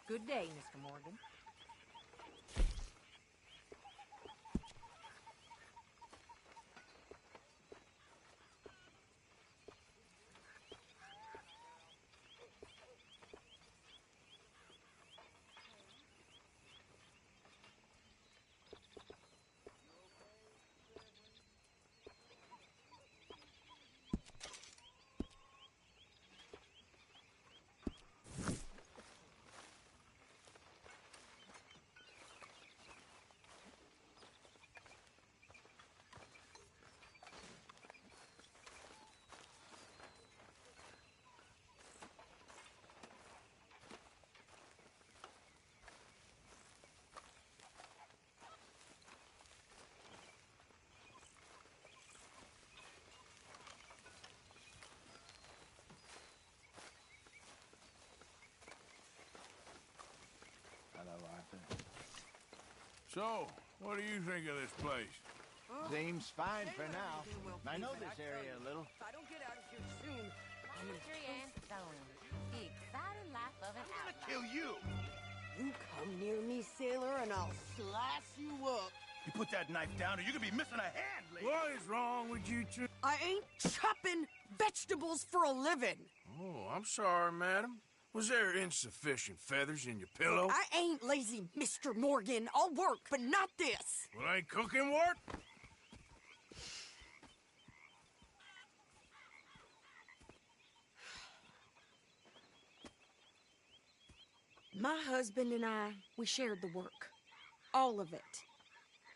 Good day, Mr. Morgan. So, what do you think of this place? Seems fine for now. I know this area a little. If I don't get out of here soon, History and sewing. The exciting life of an outlaw. Kill you! You come near me, sailor, and I'll slice you up. You put that knife down or you're gonna be missing a hand, lady. What is wrong with you two? I ain't chopping vegetables for a living. Oh, I'm sorry, madam. Was there insufficient feathers in your pillow? I ain't lazy, Mr. Morgan. I'll work, but not this. Well, ain't cooking work? My husband and I, we shared the work. All of it.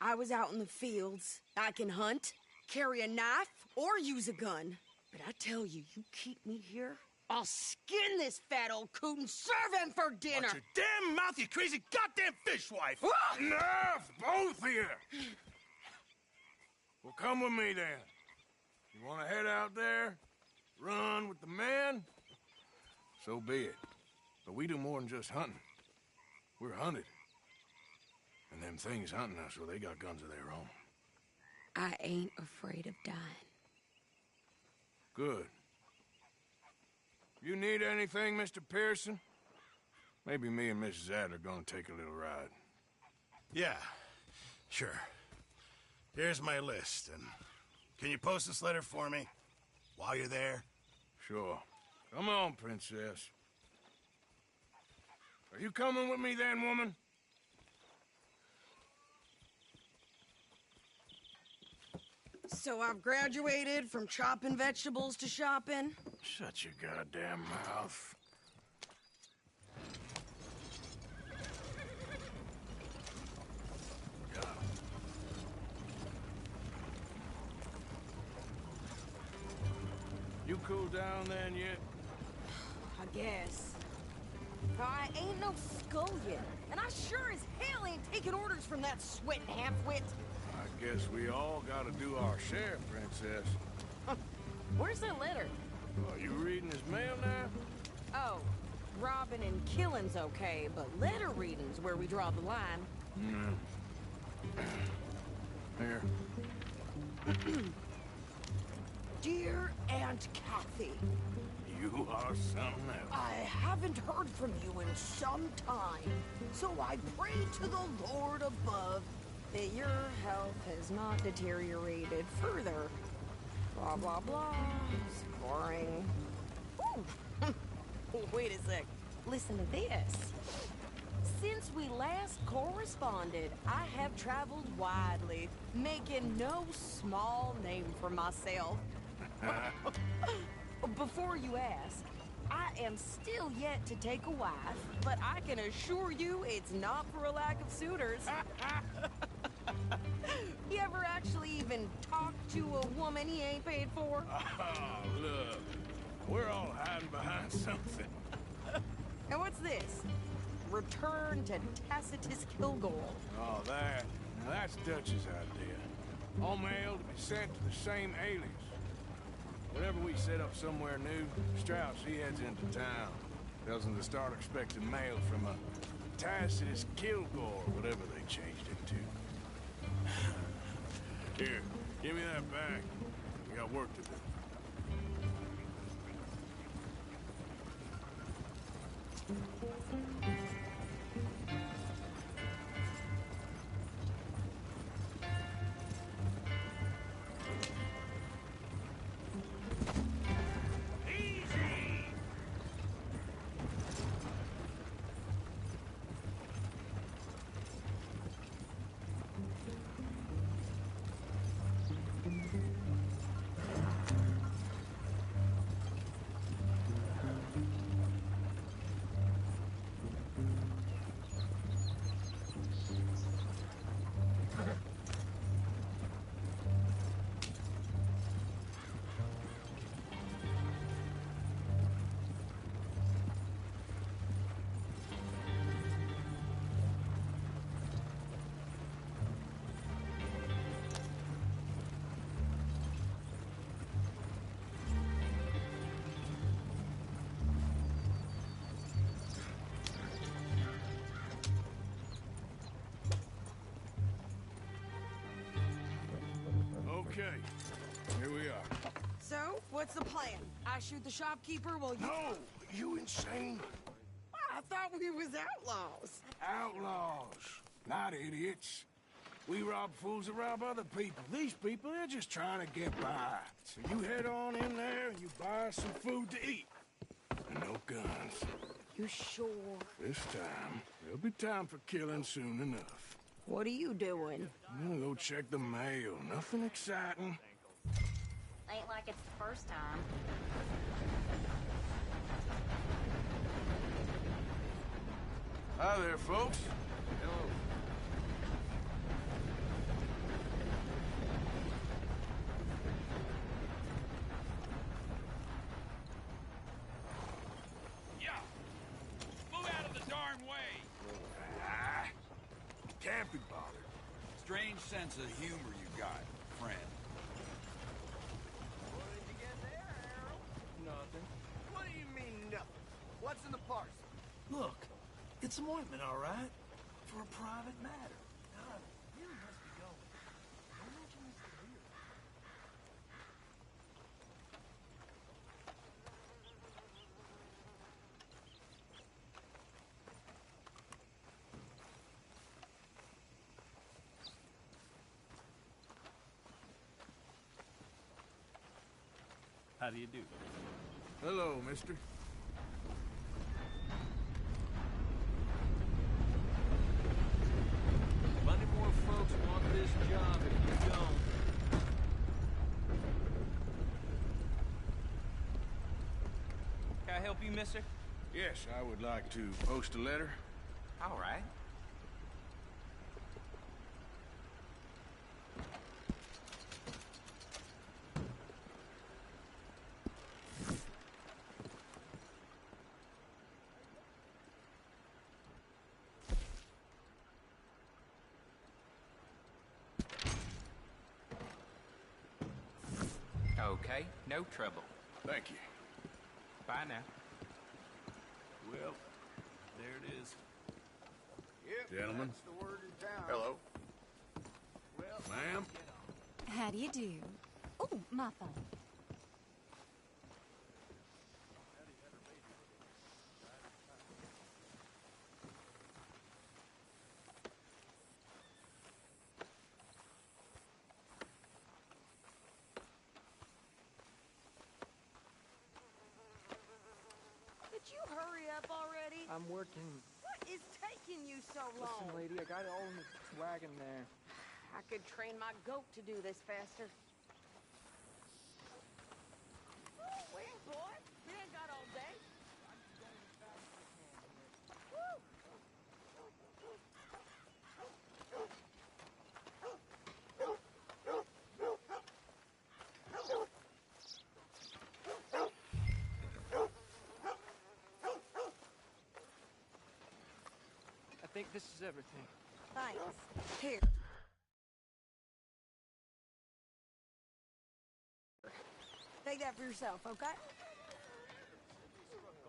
I was out in the fields. I can hunt, carry a knife, or use a gun. But I tell you, you keep me here, I'll skin this fat old coot and serve him for dinner. Watch your damn mouth, you crazy goddamn fishwife! Enough, both of you! Well, come with me then. You want to head out there, run with the men? So be it. But we do more than just hunting. We're hunted. And them things hunting us, well, they got guns of their own. I ain't afraid of dying. Good. You need anything, Mr. Pearson? Maybe me and Mrs. Adler gonna take a little ride. Yeah, sure. Here's my list, and can you post this letter for me while you're there? Sure. Come on, princess. Are you coming with me then, woman? So I've graduated from chopping vegetables to shopping. Shut your goddamn mouth. You cool down then yet? I guess. I ain't no scullion, and I sure as hell ain't taking orders from that sweating half-wit. I guess we all gotta do our share, princess. where's that letter? Are you reading his mail now? Oh, robbing and killing's okay, but letter reading's where we draw the line. Here. Dear Aunt Kathy, You are something else. I haven't heard from you in some time, so I pray to the Lord above that your health has not deteriorated further. Blah, blah, blah. Scoring. Ooh. Wait a sec. Listen to this. Since we last corresponded, I have traveled widely, making no small name for myself. Before you ask, I am still yet to take a wife, but I can assure you it's not for a lack of suitors. You ever actually even talk to a woman he ain't paid for? Oh, look. We're all hiding behind something. And what's this? Return to Tacitus Kilgore. Oh, that. Now, that's Dutch's idea. All mail to be sent to the same alias. Whenever we set up somewhere new, Strauss, he heads into town. Tells them to start expecting mail from a Tacitus Kilgore, whatever they changed it to. Here, give me that bag. We got work to do. what's the plan? I shoot the shopkeeper while you... No! You insane? I thought we was outlaws. Outlaws, not idiots. We rob fools that rob other people. These people, they're just trying to get by. So you head on in there and you buy us some food to eat. And no guns. You sure? This time, there'll be time for killing soon enough. What are you doing? I'm gonna go check the mail. Nothing exciting. Ain't like it's the first time. Hi there, folks. Hello. Yeah! Move out of the darn way! Can't be bothered. Strange sense of humor you got, friend. What did you get there, Harold? Nothing. What do you mean, nothing? What's in the parcel? Look, it's some ointment, all right? For a private matter. God, you must be going. How much is the beer? How do you do? Hello, mister. Plenty more folks want this job if you don't. Can I help you, mister? Yes, I would like to post a letter. All right. Okay, no trouble. Thank you. Bye now. Well, there it is. Yep, Gentlemen. that's the word in town. Hello. Well, Ma'am. How do you do? Oh, my phone. Did you hurry up already? I'm working. What is taking you so long? Listen, lady, I got it all in the wagon there. I could train my goat to do this faster. Oh, wait, boy. We ain't got all day. Woo! I think this is everything. Thanks. Here. Take that for yourself, okay?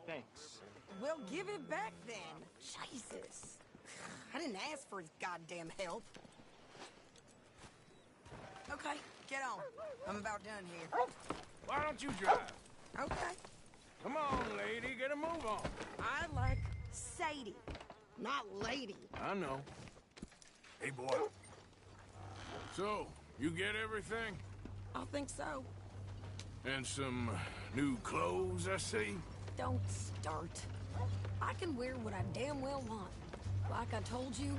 Thanks. We'll give it back then. Jesus. I didn't ask for his goddamn help. Okay, get on. I'm about done here. Why don't you drive? Okay. Come on, lady, get a move on. I like Sadie, not lady. I know. Hey, boy. So, you get everything? I think so. And some new clothes, I see? Don't start. I can wear what I damn well want. Like I told you,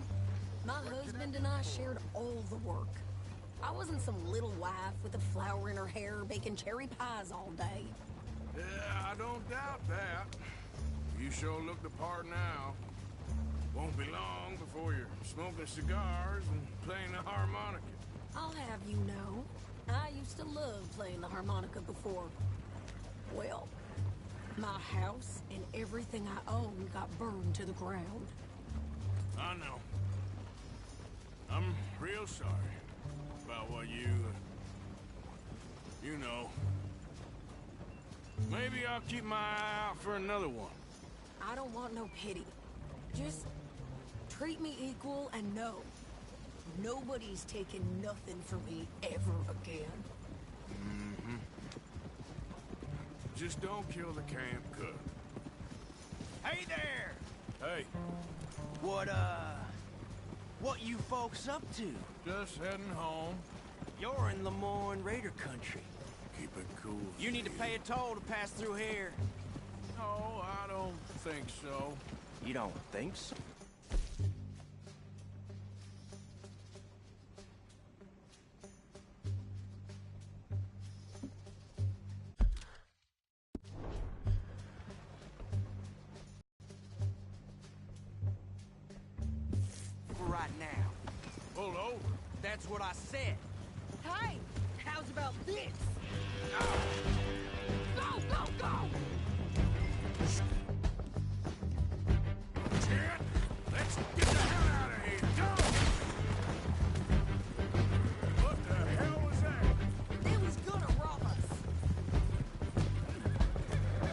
my husband and I shared all the work. I wasn't some little wife with a flower in her hair baking cherry pies all day. Yeah, I don't doubt that. You sure look the part now. Won't be long before you're smoking cigars and playing the harmonica. I'll have you know, I used to love playing the harmonica before. Well, my house and everything I own got burned to the ground. I know. I'm real sorry about what you know. Maybe I'll keep my eye out for another one. I don't want no pity. Just treat me equal and know nobody's taking nothing from me ever again. just don't kill the camp cook. Hey there! Hey, What you folks up to? just heading home. You're in Lemoyne Raider country. Keep it cool. You need to Steve. pay a toll to pass through here. No, I don't think so. You don't think so? For right now. Pull over. That's what I said. Hey, how's about this? Go, go, go! Shit! Let's get the hell out of here. Go! What the hell was that? They was gonna rob us.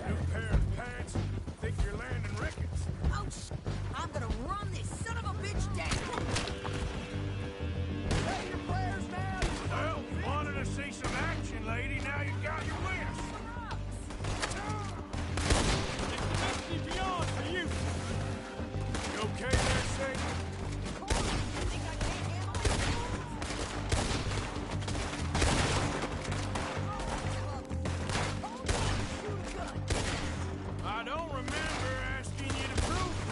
New pair of pants? Think you're landing Ricketts? Oh, I'm gonna run this son of a bitch down. Say your prayers now. Well, wanted to see some action, lady. Now you got your wish. It's beyond for you. You okay there, Sadie? Think I can't handle these fools? Shoot a gun. I don't remember asking you to prove it.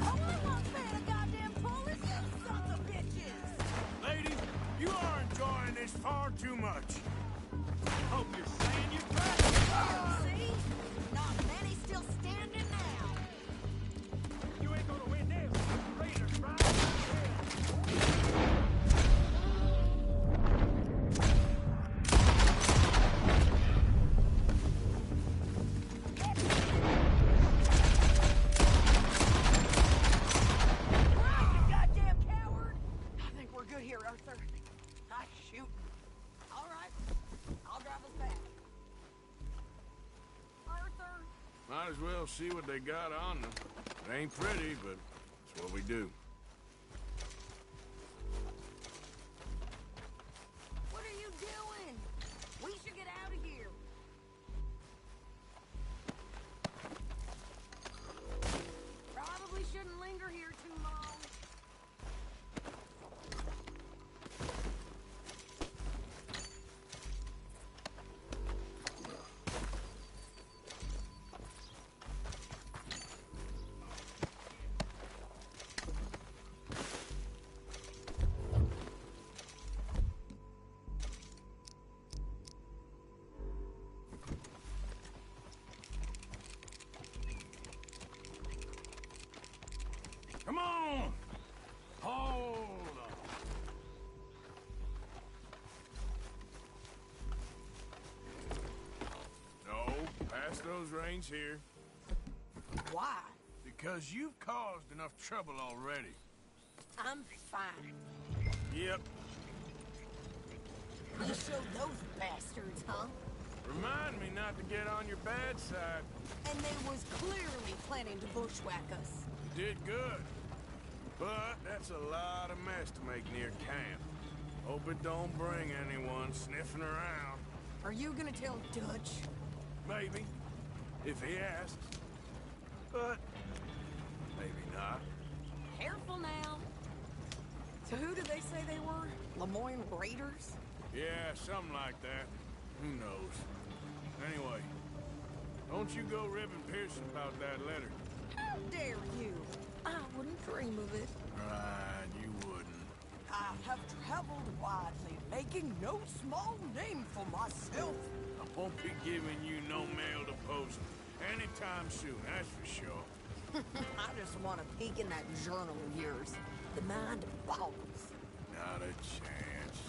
All I want paying a goddamn toll is you sons of bitches. Lady, you are enjoying this far too much. Hope you're saying you're proud. See? Not many still standing now. You ain't gonna win this. Raiders, right? You goddamn coward! I think we're good here, Arthur. I shoot. All right. I'll drive us back. Arthur! Might as well see what they got on them. It ain't pretty, but it's what we do. What are you doing? We should get out of here. Probably shouldn't linger here too long. Come on! Hold on. No, pass those reins here. Why? Because you've caused enough trouble already. I'm fine. Yep. You showed those bastards, huh? Remind me not to get on your bad side. And they was clearly planning to bushwhack us. You did good. But that's a lot of mess to make near camp. Hope it don't bring anyone sniffing around. Are you gonna tell Dutch? Maybe. If he asks. But maybe not. Careful now. So who did they say they were? Lemoyne Raiders? Yeah, something like that. Who knows? Anyway, don't you go ribbing Pearson about that letter. How dare you? I wouldn't dream of it. Right, you wouldn't. I have traveled widely, making no small name for myself. I won't be giving you no mail to post anytime soon, that's for sure. I just want to peek in that journal of yours. The mind boggles. Not a chance.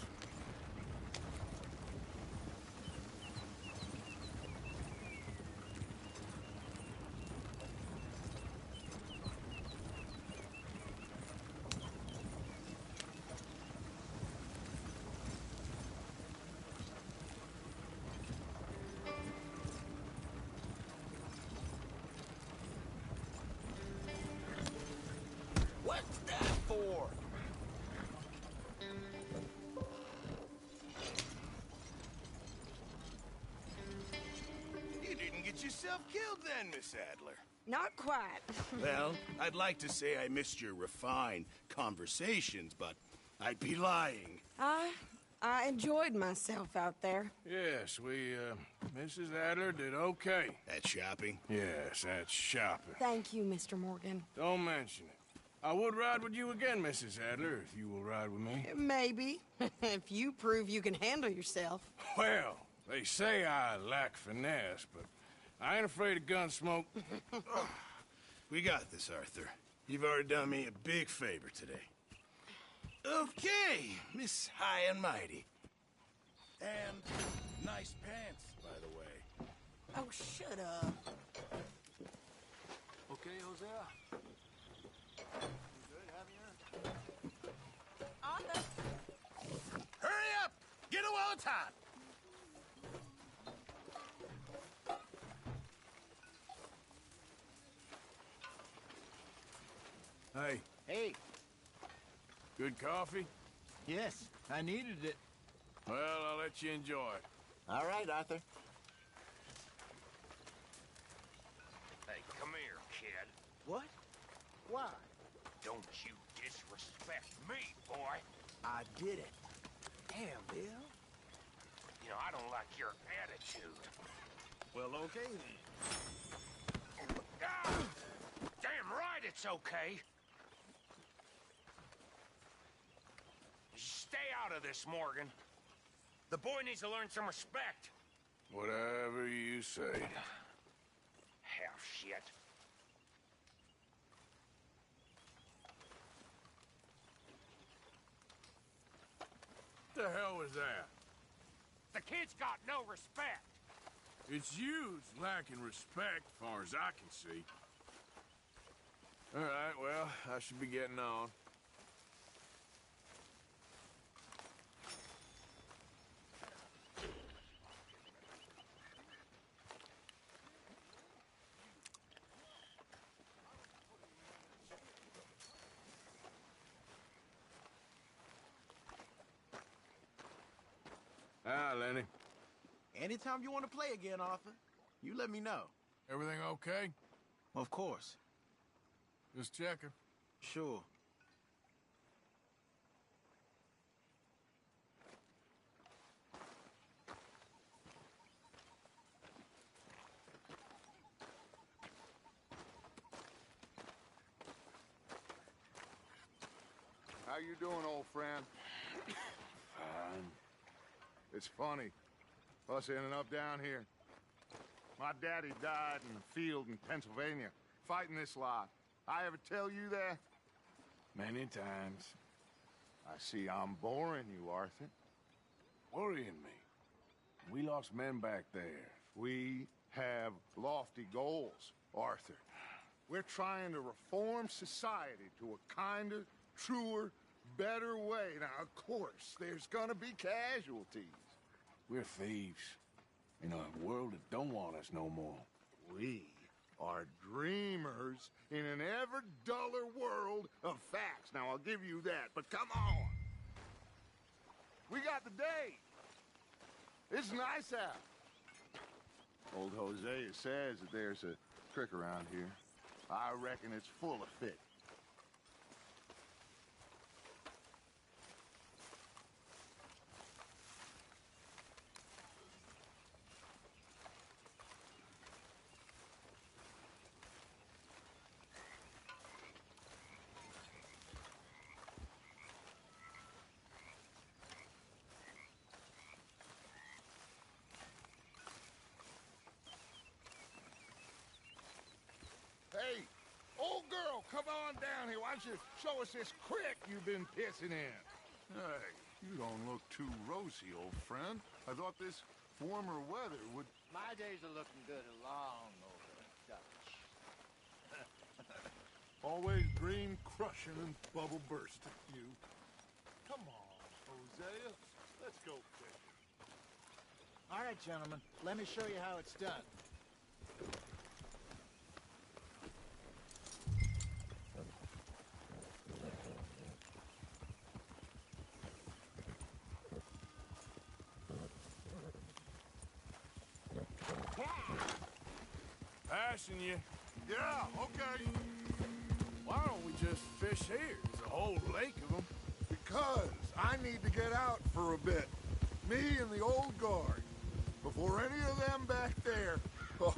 What's that for? yourself killed then, Miss Adler? Not quite. Well, I'd like to say I missed your refined conversations, but I'd be lying. I enjoyed myself out there. Yes, Mrs. Adler did okay. At shopping? Yes, that's shopping. Thank you, Mr. Morgan. Don't mention it. I would ride with you again, Mrs. Adler, if you will ride with me. Maybe. If you prove you can handle yourself. Well, they say I lack finesse, but I ain't afraid of gun smoke. We got this, Arthur. You've already done me a big favor today. Okay, Miss High and Mighty. And nice pants, by the way. Oh, shut up. Okay, Hosea? Arthur. Hurry up! Get a well time! Hey, Hey, good coffee? yes, I needed it. Well, I'll let you enjoy it. All right, Arthur. Hey, come here, kid. What? Why? Don't you disrespect me, boy. I did it. Damn, Bill. You know, I don't like your attitude. Well, okay then. Ah! Damn right it's okay. Stay out of this, Morgan. The boy needs to learn some respect. Whatever you say. Half shit. What the hell was that? The kid's got no respect. It's you that's lacking respect, far as I can see. All right, well, I should be getting on. Ah, Lenny. Anytime you want to play again, Arthur, you let me know. Everything okay? Of course. Just checking. Sure. How you doing, old friend? Fine. It's funny, us ending up down here. My daddy died in the field in Pennsylvania, fighting this lot. I ever tell you that? Many times. I see I'm boring you, Arthur. Worrying me. We lost men back there. We have lofty goals, Arthur. We're trying to reform society to a kinder, truer, better way. Now, of course, there's gonna be casualties. We're thieves. In a world that don't want us no more. We are dreamers in an ever duller world of facts. Now, I'll give you that, but come on. We got the day. It's nice out. Old Hosea says that there's a creek around here. I reckon it's full of fish. Hey, old girl, come on down here. Why don't you show us this creek you've been pissing in? Hey, you don't look too rosy, old friend. I thought this warmer weather would... My days are looking good along over Dutch. Always dream crushing and bubble bursting, you. Come on, Hosea. Let's go fishing. All right, gentlemen, let me show you how it's done. hashing you. Yeah, okay. Why don't we just fish here? There's a whole lake of them. Because I need to get out for a bit. Me and the old guard. Before any of them back there, oh,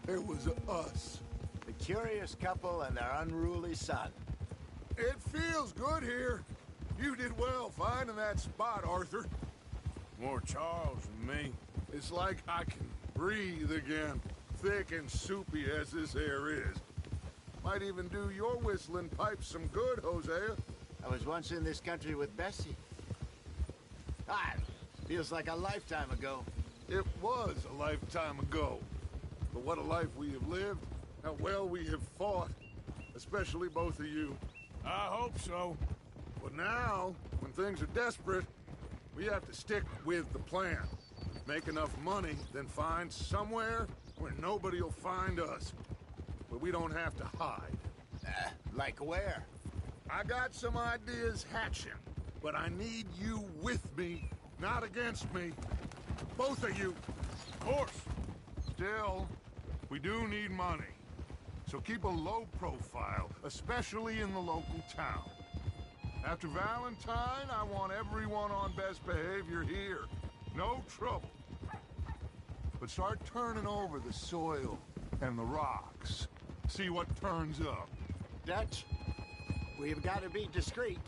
it was us. The curious couple and their unruly son. It feels good here. You did well finding that spot, Arthur. More Charles than me. It's like I can breathe again, thick and soupy as this air is. Might even do your whistling pipes some good, Hosea. I was once in this country with Bessie. Feels like a lifetime ago. It was a lifetime ago. But what a life we have lived, how well we have fought. Especially both of you. I hope so. But now, when things are desperate, we have to stick with the plan. Make enough money, then find somewhere where nobody will find us. Where we don't have to hide. Like where? I got some ideas hatching, but I need you with me, not against me. Both of you. Of course. Still, we do need money. So keep a low profile, especially in the local town. After Valentine, I want everyone on best behavior here. No trouble. But start turning over the soil and the rocks. See what turns up. Dutch, we've got to be discreet.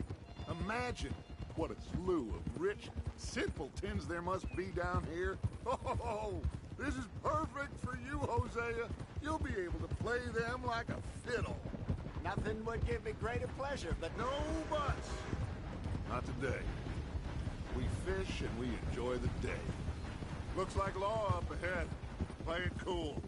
Imagine what a slew of rich simpletons there must be down here. Oh, this is perfect for you, Hosea. You'll be able to play them like a fiddle. Nothing would give me greater pleasure, but no buts. Not today. We fish and we enjoy the day. Looks like law up ahead. Play it cool.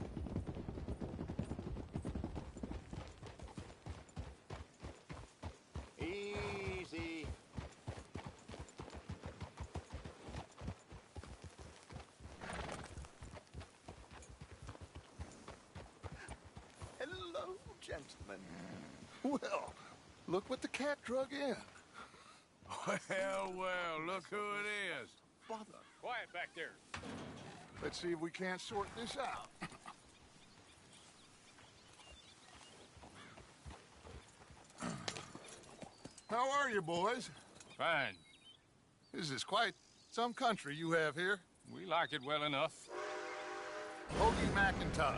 Easy. Hello, gentlemen. Well, look what the cat drug in. Well, look who it is. Bother. Quiet back there. Let's see if we can't sort this out. How are you, boys? Fine. This is quite some country you have here. We like it well enough. Hoagie McIntosh,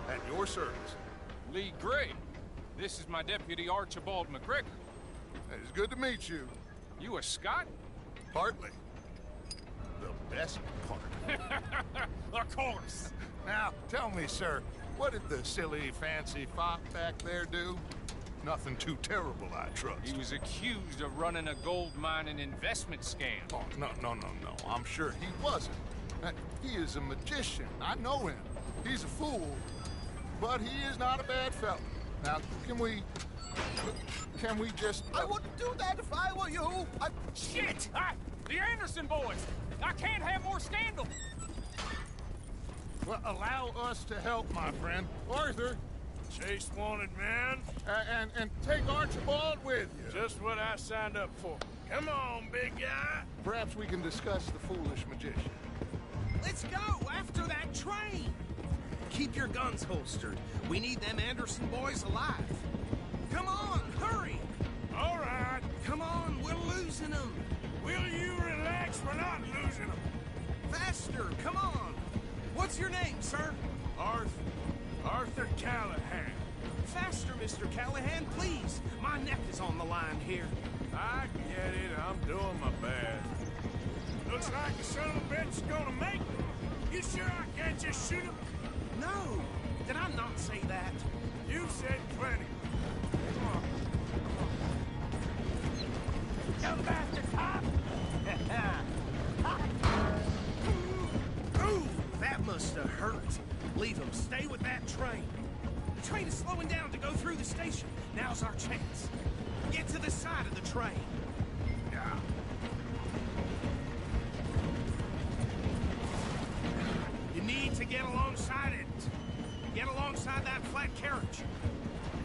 at your service. Lee Gray. This is my deputy, Archibald McGregor. It's good to meet you. You a Scot? Partly. The best part. Of course. Now, tell me, sir, what did the silly, fancy fop back there do? Nothing too terrible, I trust. He was accused of running a gold mining investment scam. Oh, no. I'm sure he wasn't. He is a magician. I know him. He's a fool, but he is not a bad fellow. Now, can we just... I wouldn't do that if I were you. Shit! The Anderson boys! I can't have more scandal! Well, allow us to help, my friend. Arthur! Chase wanted man. And take Archibald with you. Just what I signed up for. Come on, big guy. Perhaps we can discuss the foolish magician. Let's go after that train. Keep your guns holstered. We need them Anderson boys alive. Come on, hurry. All right. Come on, we're losing them. Will you relax? We're not losing them. Faster, come on. What's your name, sir? Arthur Callahan. Faster, Mr. Callahan, please. My neck is on the line here. I get it. I'm doing my best. Looks like the son of a bitch is gonna make it. You sure I can't just shoot him? No. Did I not say that? You said plenty. Come on. You bastard, cop! Ooh, that must have hurt. Leave him. Stay with that train. The train is slowing down to go through the station. Now's our chance. Get to the side of the train. Yeah. You need to get alongside it. Get alongside that flat carriage.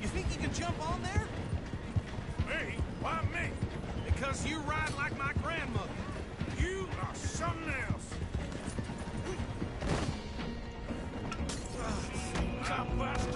You think you can jump on there? Me? Why me? Because you ride like my grandmother. You are something else. God bless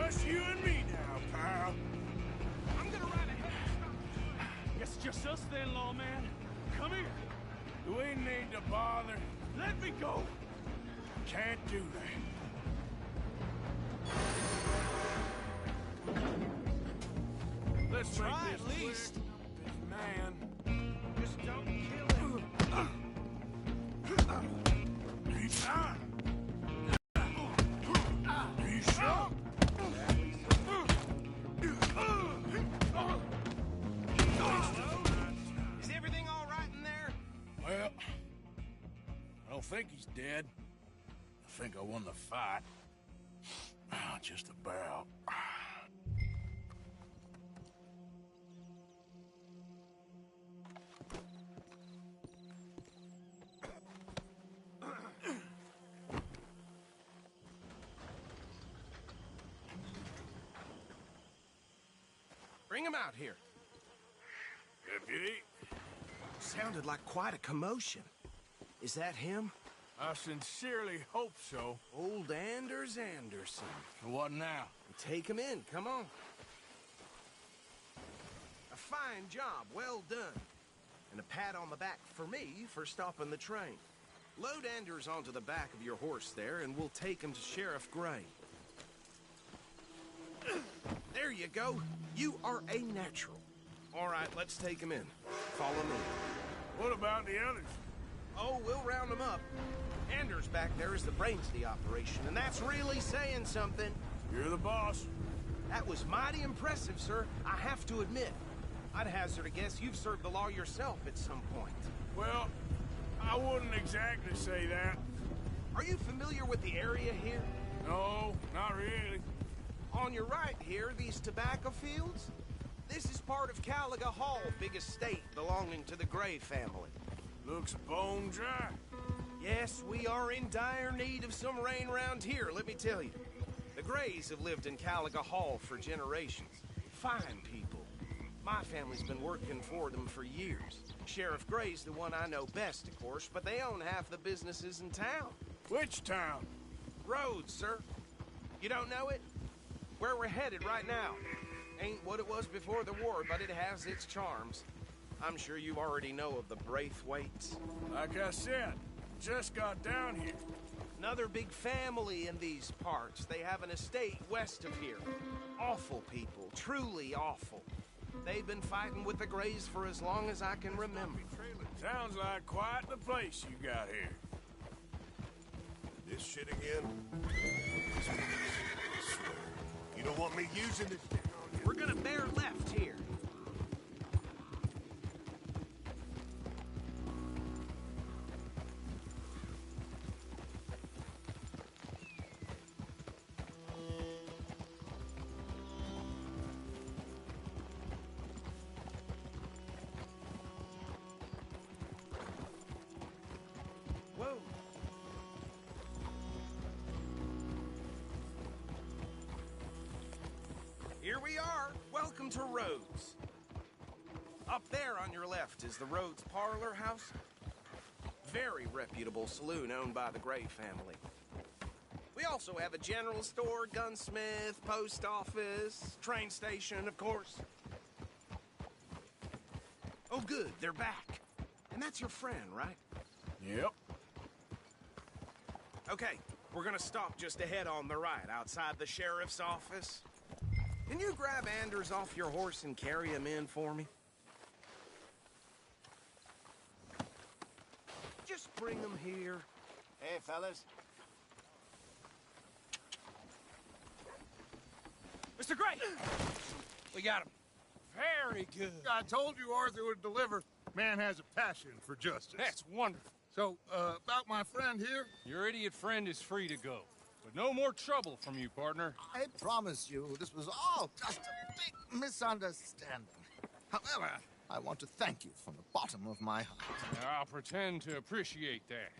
Just you and me now, pal. I'm gonna ride ahead. Guess it's just us then, lawman. Come here. Do we need to bother? Let me go. Can't do that. Let's Try make at this least. quick. This man. Just don't kill him. You sure? Is everything all right in there? Well, I don't think he's dead. I think I won the fight. Just about. Bring him out here. Deputy, Sounded like quite a commotion. Is that him? I sincerely hope so. Old Anders Anderson. What now? Take him in, come on. A fine job, well done. And a pat on the back for me for stopping the train. Load Anders onto the back of your horse there, and we'll take him to Sheriff Gray. There you go. You are a natural. All right, let's take him in. Follow me. What about the others? Oh, we'll round them up. Anders back there is the brains of the operation, and that's really saying something. You're the boss. That was mighty impressive, sir. I have to admit. I'd hazard a guess you've served the law yourself at some point. Well, I wouldn't exactly say that. Are you familiar with the area here? No, not really. On your right here, these tobacco fields? This is part of Caliga Hall, big estate belonging to the Gray family. Looks bone dry. Yes, we are in dire need of some rain around here, let me tell you. The Grays have lived in Caliga Hall for generations. Fine people. My family's been working for them for years. Sheriff Gray's the one I know best, of course, but they own half the businesses in town. Which town? Rhodes, sir. You don't know it? Where we're headed right now. Ain't what it was before the war, but it has its charms. I'm sure you already know of the Braithwaites. Like I said, just got down here. Another big family in these parts. They have an estate west of here. Awful people, truly awful. They've been fighting with the Grays for as long as I can remember. Sounds like quite the place you got here. This shit again? You don't want me using this shit on you? We're gonna bear left here. Whoa. Here we are. Welcome to Rhodes. Up there on your left is the Rhodes Parlor House. Very reputable saloon owned by the Gray family. We also have a general store, gunsmith, post office, train station, of course. Oh, good, they're back. And that's your friend, right? Yep. Okay, we're gonna stop just ahead on the right, outside the sheriff's office. Can you grab Anders off your horse and carry him in for me? Just bring him here. Hey, fellas. Mr. Gray! We got him. Very good. I told you Arthur would deliver. Man has a passion for justice. That's wonderful. So, about my friend here? Your idiot friend is free to go. But no more trouble from you, partner. I promise you, this was all just a big misunderstanding. However, I want to thank you from the bottom of my heart. I'll pretend to appreciate that.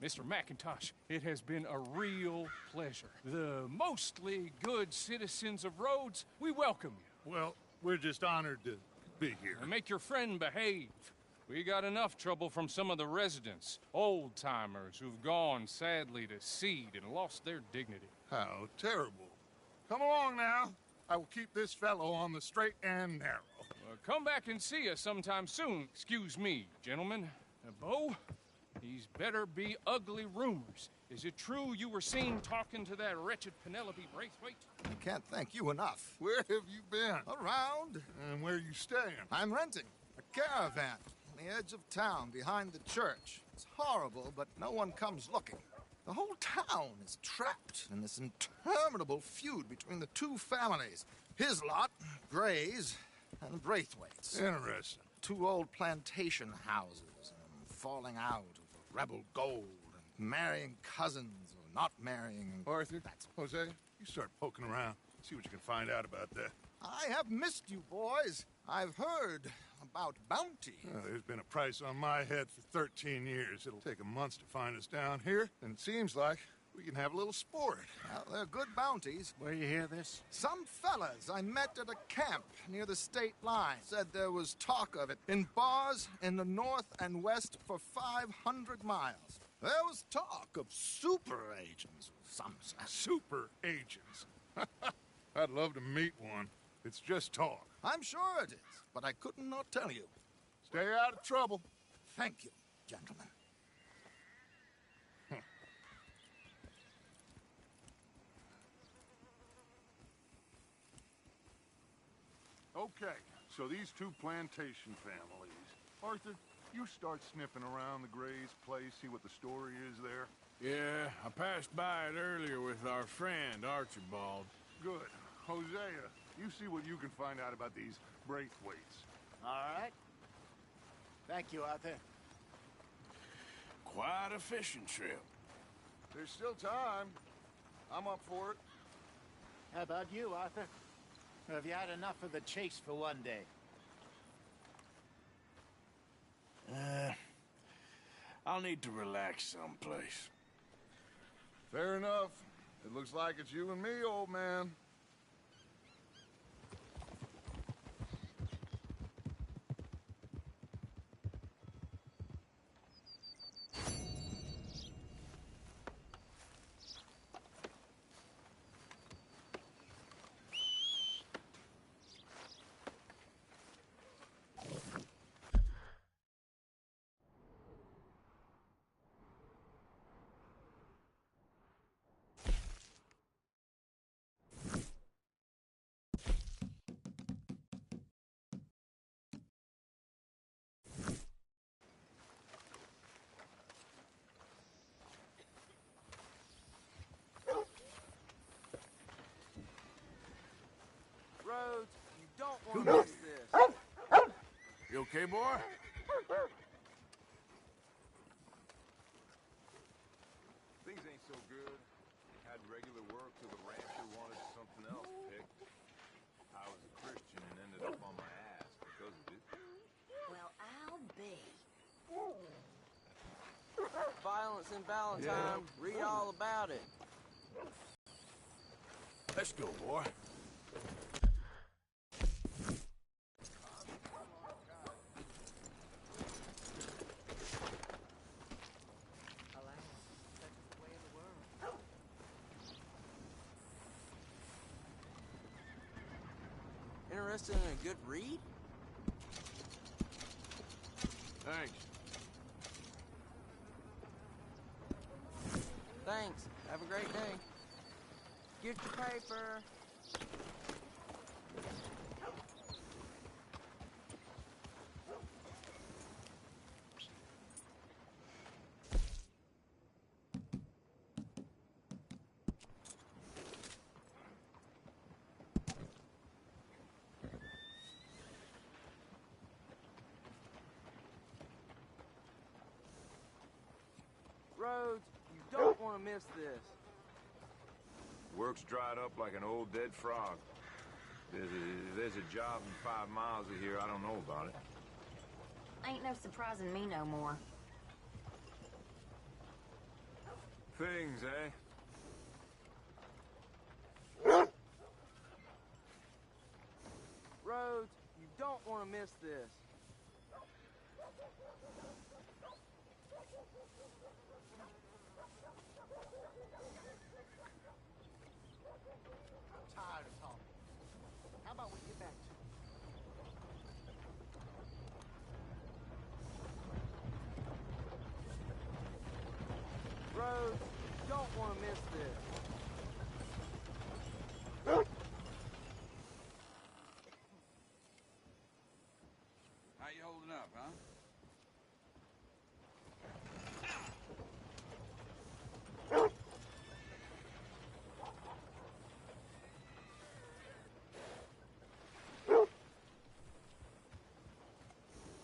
Mr. McIntosh, it has been a real pleasure. The mostly good citizens of Rhodes, we welcome you. Well, we're just honored to be here. And make your friend behave. We got enough trouble from some of the residents, old-timers who've gone, sadly, to seed and lost their dignity. How terrible. Come along now. I will keep this fellow on the straight and narrow. Come back and see us sometime soon. Excuse me, gentlemen. Bo, these better be ugly rumors. Is it true you were seen talking to that wretched Penelope Braithwaite? I can't thank you enough. Where have you been? Around. And where are you staying? I'm renting a caravan on the edge of town behind the church. It's horrible, but no one comes looking. The whole town is trapped in this interminable feud between the two families. His lot, Gray's, and Braithwaite's. Interesting. Two old plantation houses, and falling out over rebel gold, and marrying cousins or not marrying. Arthur, Jose, you start poking around. See what you can find out about that. I have missed you, boys. I've heard about bounty. There's been a price on my head for 13 years. It'll take 'em months to find us down here, and it seems like we can have a little sport. Well, they're good bounties. Where you hear this? Some fellas I met at a camp near the state line said there was talk of it in bars in the north and west for 500 miles. There was talk of super agents of some sort. Super agents. I'd love to meet one. It's just talk. I'm sure it is, but I couldn't not tell you. Stay out of trouble. Thank you, gentlemen. Okay, so these two plantation families. Arthur, you start sniffing around the Gray's place, see what the story is there. Yeah, I passed by it earlier with our friend, Archibald. Good. Hosea, you see what you can find out about these Braithwaites. All right. Thank you, Arthur. Quite a fishing trip. There's still time. I'm up for it. How about you, Arthur? Or have you had enough of the chase for one day? I'll need to relax someplace. Fair enough. It looks like it's you and me, old man. Rhodes, you don't want to miss this. You okay, boy? Things ain't so good. Had regular work till the rancher wanted something else picked. I was a Christian and ended up on my ass because of it. Well, I'll be. Violence in Valentine. Read all about it. Let's go, boy. Interested in a good read? Thanks. Thanks. Have a great day. Get your paper. Rhodes, you don't want to miss this. Work's dried up like an old dead frog. There's a job in 5 miles of here. I don't know about it. Ain't no surprising me no more. Things, eh? Rhodes, you don't want to miss this.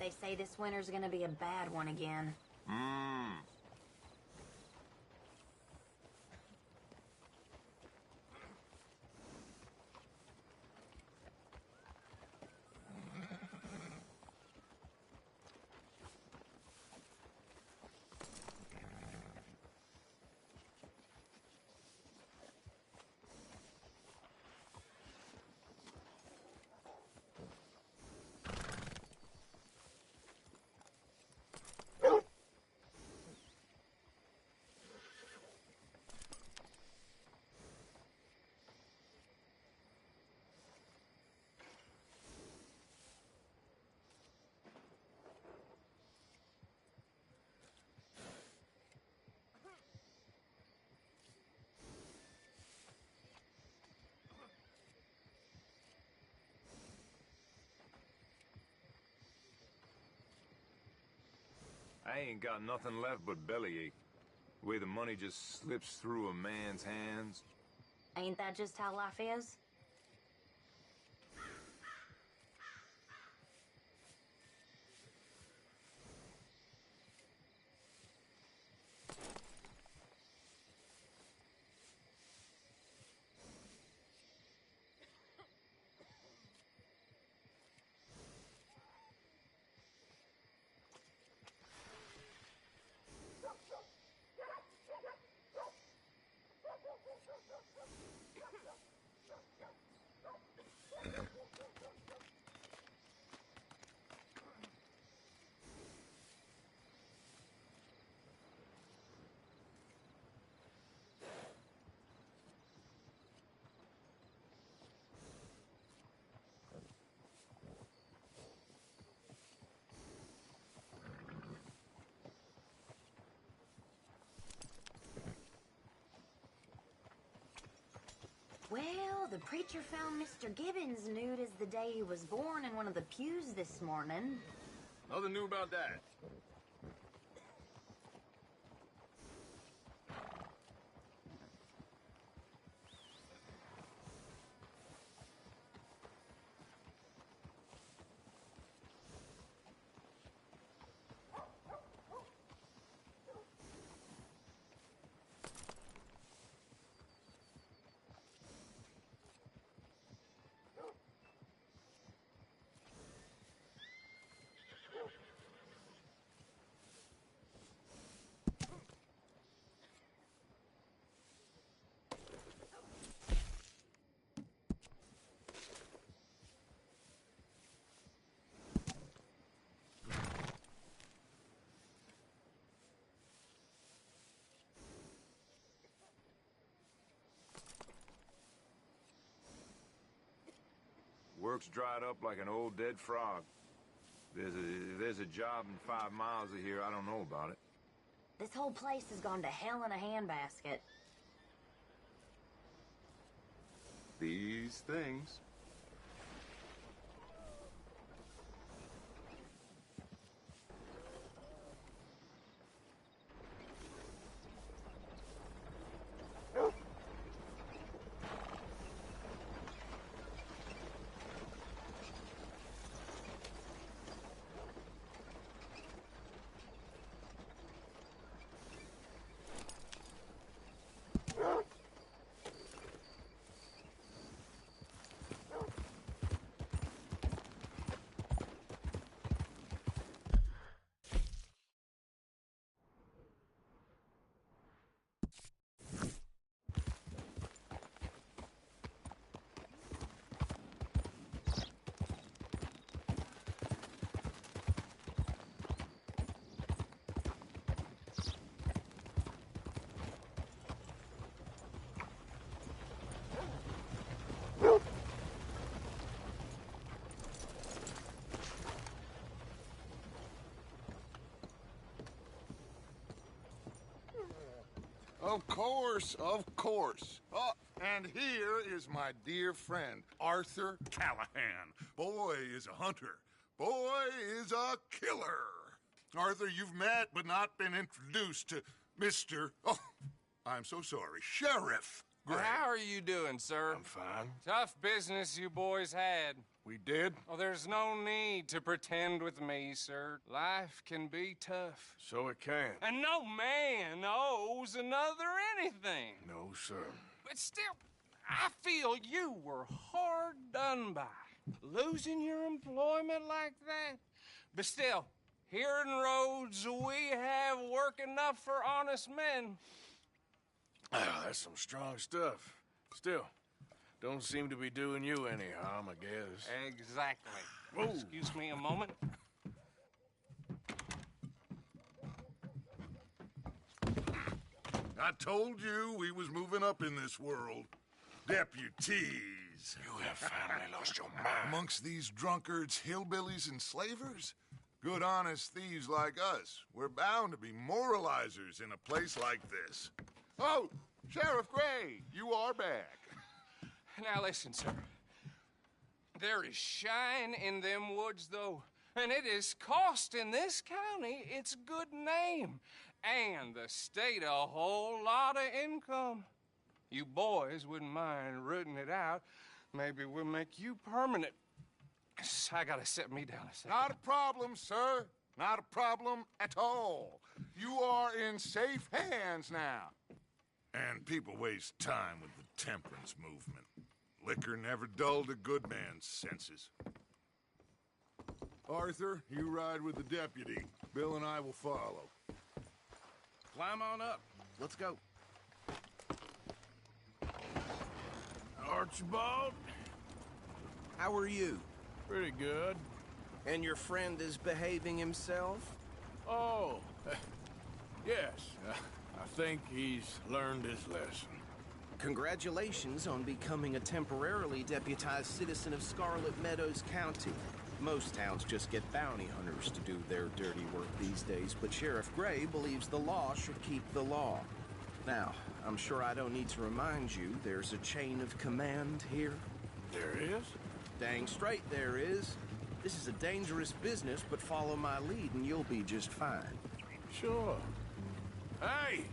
They say this winter's gonna be a bad one again. I ain't got nothing left but bellyache. The way the money just slips through a man's hands. Ain't that just how life is? Well, the preacher found Mr. Gibbons nude as the day he was born in one of the pews this morning. Nothing new about that. Work's dried up like an old dead frog. If there's a job in 5 miles of here, I don't know about it. This whole place has gone to hell in a handbasket. These things. Of course, of course. Oh, and here is my dear friend, Arthur Callahan. Boy is a hunter. Boy is a killer. Arthur, you've met but not been introduced to Mr. Oh, I'm so sorry, Sheriff Gray. How are you doing, sir? I'm fine. Tough business you boys had. We did? Oh, there's no need to pretend with me, sir. Life can be tough. So it can. And no man owes another anything. No, sir. But still, I feel you were hard done by. Losing your employment like that. But still, here in Rhodes, we have work enough for honest men. That's some strong stuff. Still, don't seem to be doing you any harm, I guess. Exactly. Whoa. Excuse me a moment. I told you we was moving up in this world. Deputies. You have finally lost your mind. Amongst these drunkards, hillbillies, and slavers? Good honest thieves like us. We're bound to be moralizers in a place like this. Oh, Sheriff Gray, you are back. Now listen, sir. There is shine in them woods, though, and it is costing this county its good name and the state a whole lot of income. You boys wouldn't mind rooting it out. Maybe we'll make you permanent. I gotta set me down a second. Not a problem, sir. Not a problem at all. You are in safe hands now. And people waste time with the temperance movement. Liquor never dulled a good man's senses. Arthur, you ride with the deputy. Bill and I will follow. Climb on up. Let's go. Archibald? How are you? Pretty good. And your friend is behaving himself? Oh, yes. I think he's learned his lesson. Congratulations on becoming a temporarily deputized citizen of Scarlet Meadows County. Most towns just get bounty hunters to do their dirty work these days, but Sheriff Gray believes the law should keep the law. Now, I'm sure I don't need to remind you there's a chain of command here. There is? Dang straight there is. This is a dangerous business, but follow my lead and you'll be just fine. Sure. Hey!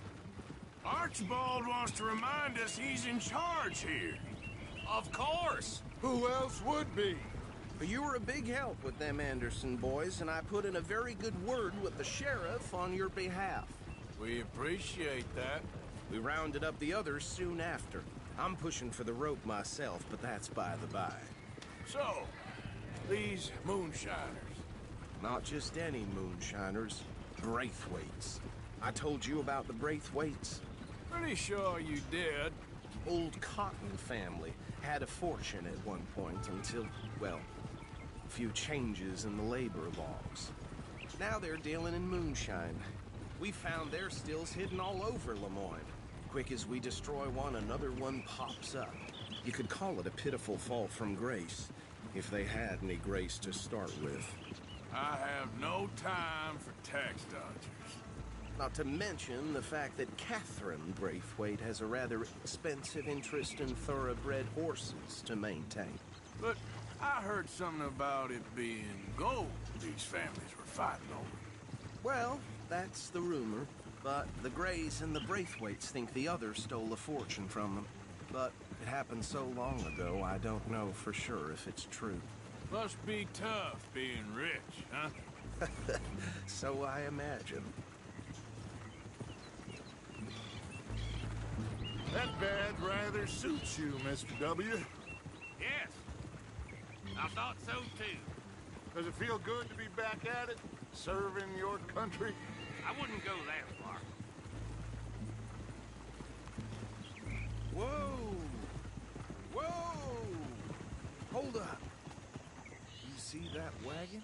Archibald wants to remind us he's in charge here. Of course! Who else would be? You were a big help with them Anderson boys, and I put in a very good word with the sheriff on your behalf. We appreciate that. We rounded up the others soon after. I'm pushing for the rope myself, but that's by the by. So, these moonshiners. Not just any moonshiners, Braithwaites. I told you about the Braithwaites? Pretty sure you did. Old Cotton family had a fortune at one point until, well, a few changes in the labor laws. Now they're dealing in moonshine. We found their stills hidden all over Lemoyne. Quick as we destroy one, another one pops up. You could call it a pitiful fall from grace, if they had any grace to start with. I have no time for tax dodgers. Not to mention the fact that Catherine Braithwaite has a rather expensive interest in thoroughbred horses to maintain. But I heard something about it being gold these families were fighting over. Well, that's the rumor. But the Grays and the Braithwaites think the others stole a fortune from them. But it happened so long ago, I don't know for sure if it's true. Must be tough being rich, huh? So I imagine. That badge rather suits you, Mr. W. Yes. I thought so, too. Does it feel good to be back at it? Serving your country? I wouldn't go that far. Whoa! Whoa! Hold up. You see that wagon?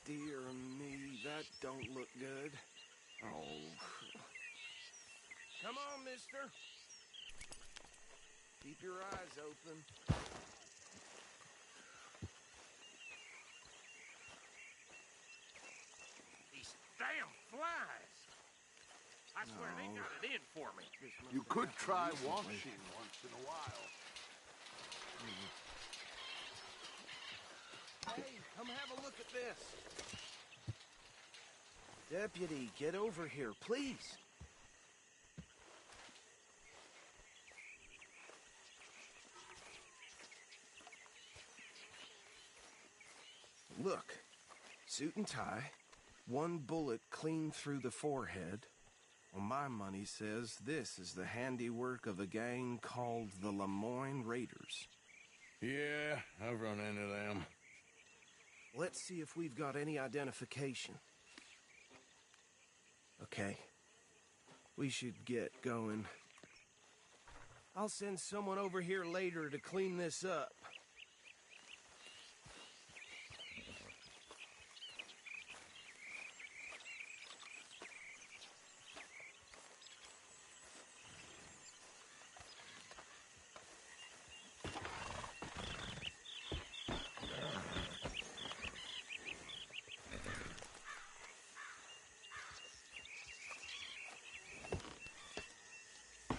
Dear me, that don't look good. Oh. Come on, mister. Keep your eyes open. These damn flies. I swear they got it in for me. You could try washing once in a while. Hey, come have a look at this. Deputy, get over here, please. Look, suit and tie, one bullet clean through the forehead. Well, my money says this is the handiwork of a gang called the Lemoyne Raiders. Yeah, I've run into them. Let's see if we've got any identification. Okay. We should get going. I'll send someone over here later to clean this up.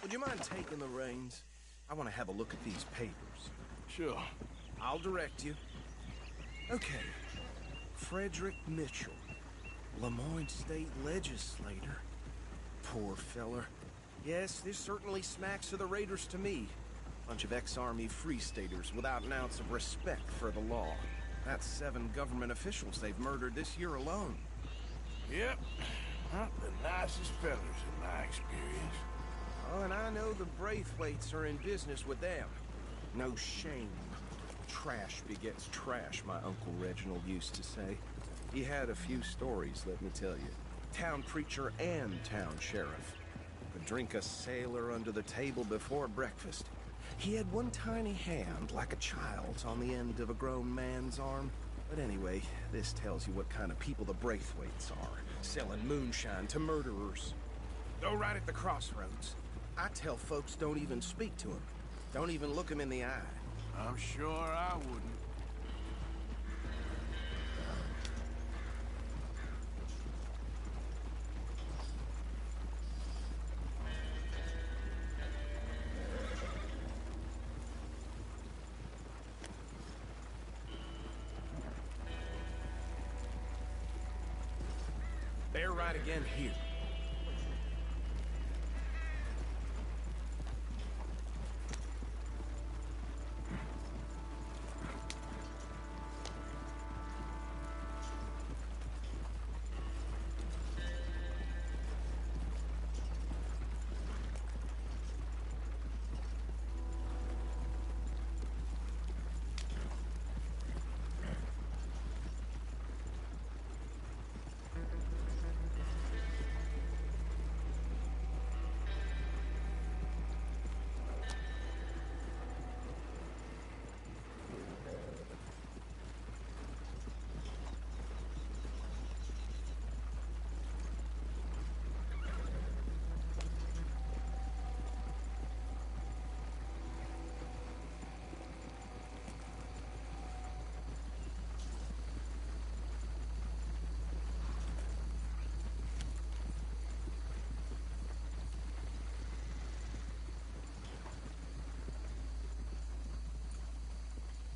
Would you mind taking the reins? I want to have a look at these papers. Sure. I'll direct you. Okay. Frederick Mitchell, Lemoyne State Legislator. Poor feller. Yes, this certainly smacks of the Raiders to me. Bunch of ex-Army Free Staters without an ounce of respect for the law. That's 7 government officials they've murdered this year alone. Yep. Not the nicest fellas in my experience. Oh, and I know the Braithwaites are in business with them. No shame. Trash begets trash, my Uncle Reginald used to say. He had a few stories, let me tell you. Town preacher and town sheriff. Could drink a sailor under the table before breakfast. He had one tiny hand, like a child's, on the end of a grown man's arm. But anyway, this tells you what kind of people the Braithwaites are. Selling moonshine to murderers. Go right at the crossroads. I tell folks don't even speak to him. Don't even look him in the eye. I'm sure I wouldn't. Bear right again here.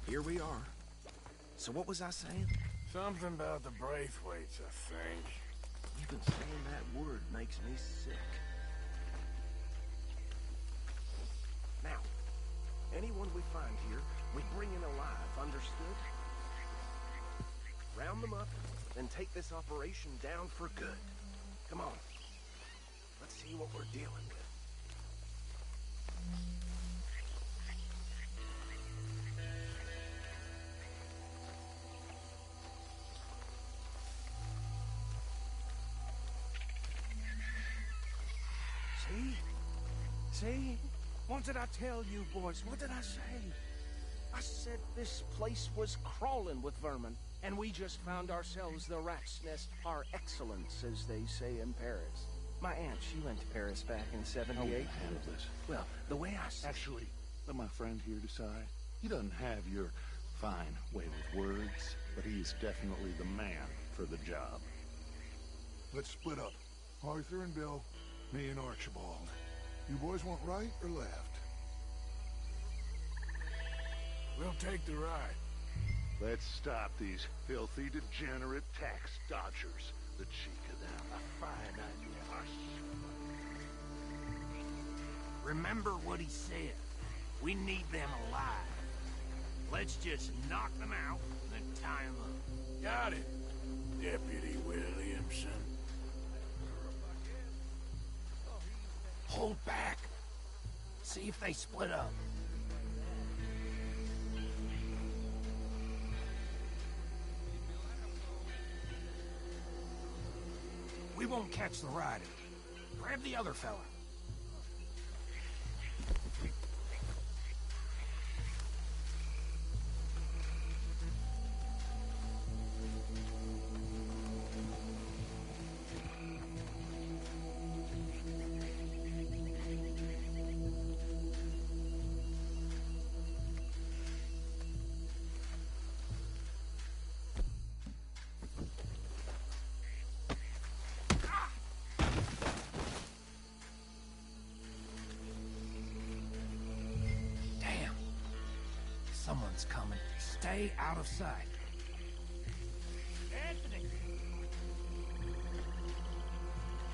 Here we are. So what was I saying? Something about the Braithwaites, I think. Even saying that word makes me sick. Now, anyone we find here, we bring in alive, understood? Round them up, then take this operation down for good. Come on. Let's see what we're dealing with. See? What did I tell you, boys? What did I say? I said this place was crawling with vermin, and we just found ourselves the rat's nest par excellence, as they say in Paris. My aunt, she went to Paris back in '78. How will you handle this? Well, the way I see... Actually, let my friend here decide. He doesn't have your fine way with words, but he's definitely the man for the job. Let's split up. Arthur and Bill, me and Archibald. You boys want right or left? We'll take the right. Let's stop these filthy, degenerate tax dodgers. The cheek of them. A fine idea. Hush. Remember what he said. We need them alive. Let's just knock them out and then tie them up. Got it, Deputy Williamson. Hold back. See if they split up. We won't catch the rider. Grab the other fella. Someone's coming. Stay out of sight. Anthony!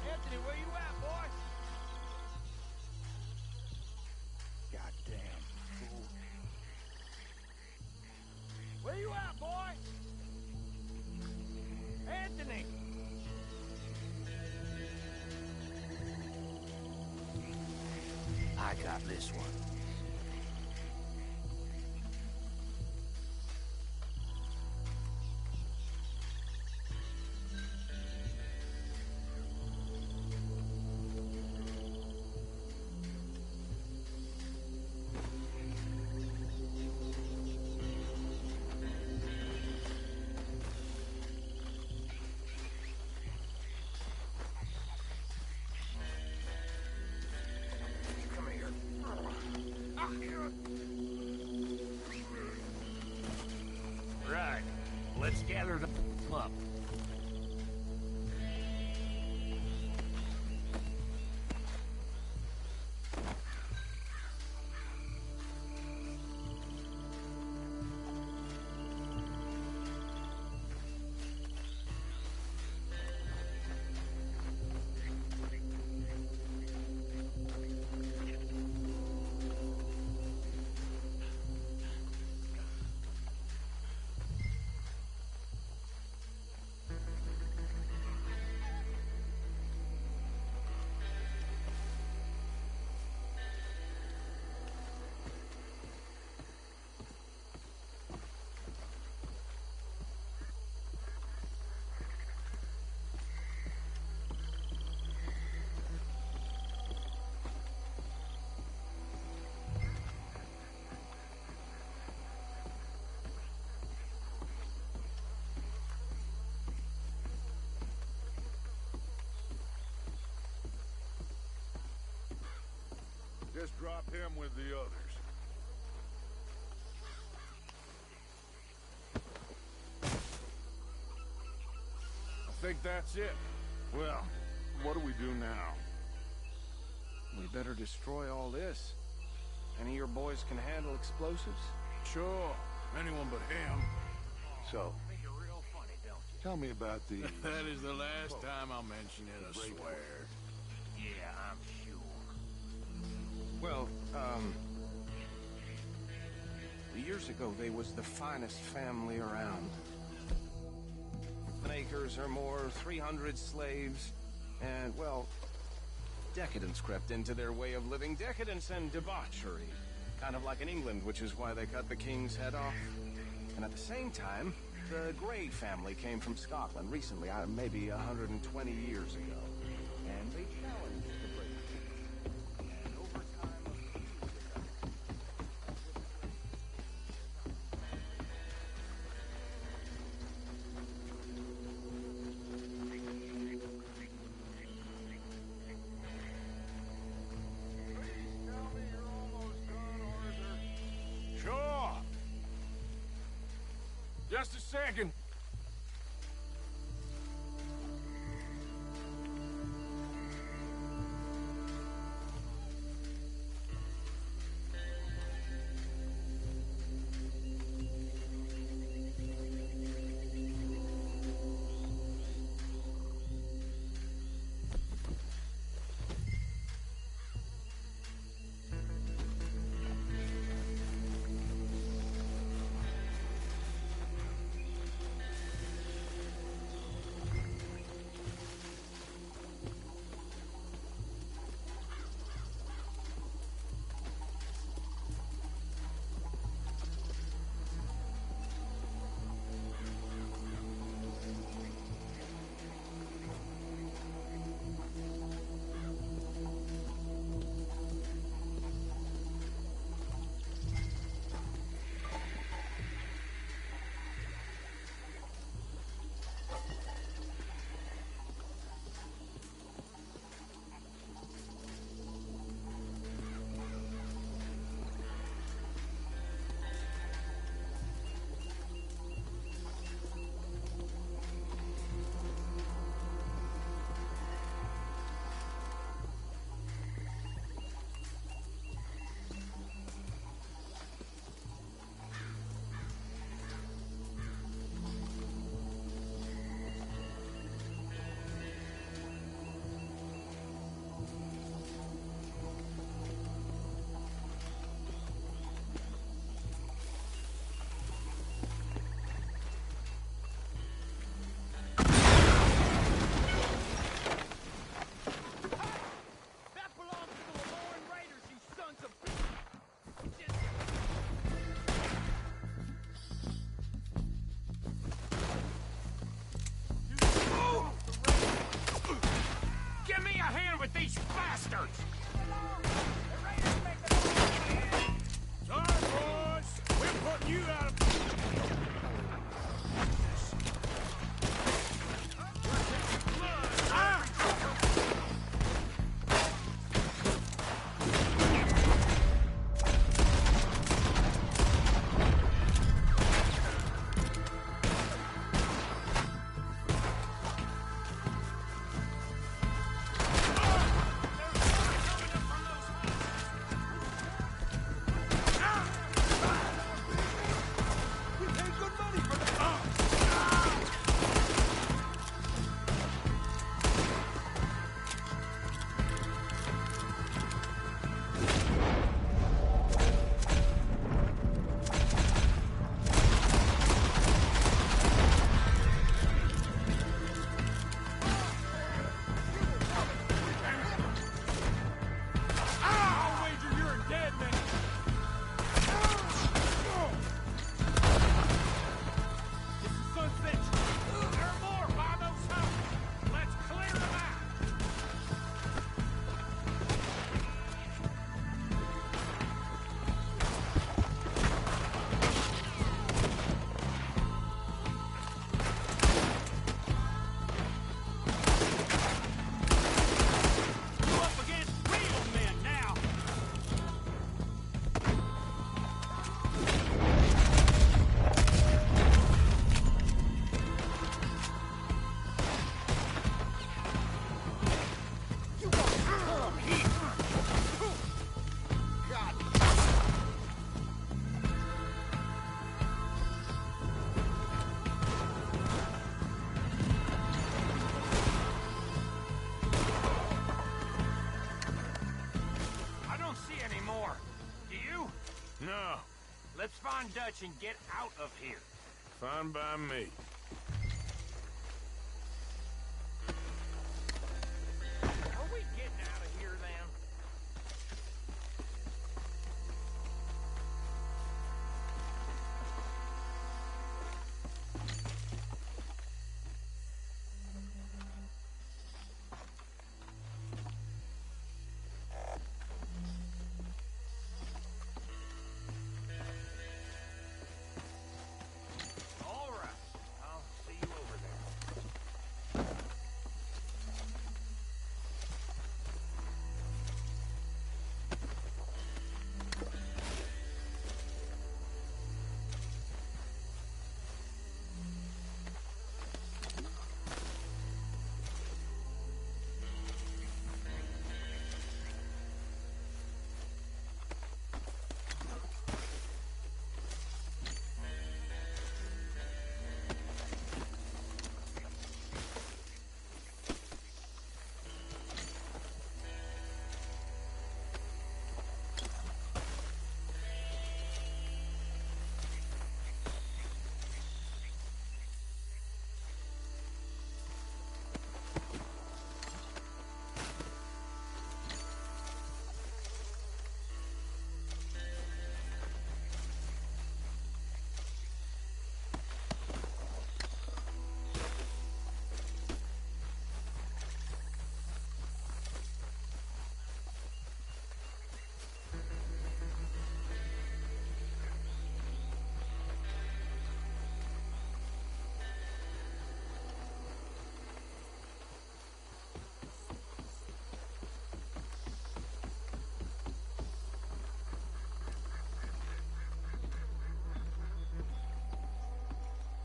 Anthony, where you at, boy? Goddamn fool. Where you at, boy? Anthony! I got this one. Right. Let's gather them up. Just drop him with the others. I think that's it. Well, what do we do now? We better destroy all this. Any of your boys can handle explosives? Sure. Anyone but him. So, You're real funny, don't you? tell me about the... That is the last time I'll mention it, I swear. Yeah, I'm sure. Well, years ago, they was the finest family around. Acres or more, 300 slaves, and, well, decadence crept into their way of living. Decadence and debauchery. Kind of like in England, which is why they cut the king's head off. And at the same time, the Grey family came from Scotland recently, maybe 120 years ago. And they challenged the British. And over time, a few Sure. Just a second. you out of... No. Let's find Dutch and get out of here. Fine by me. Are we getting out of here, then?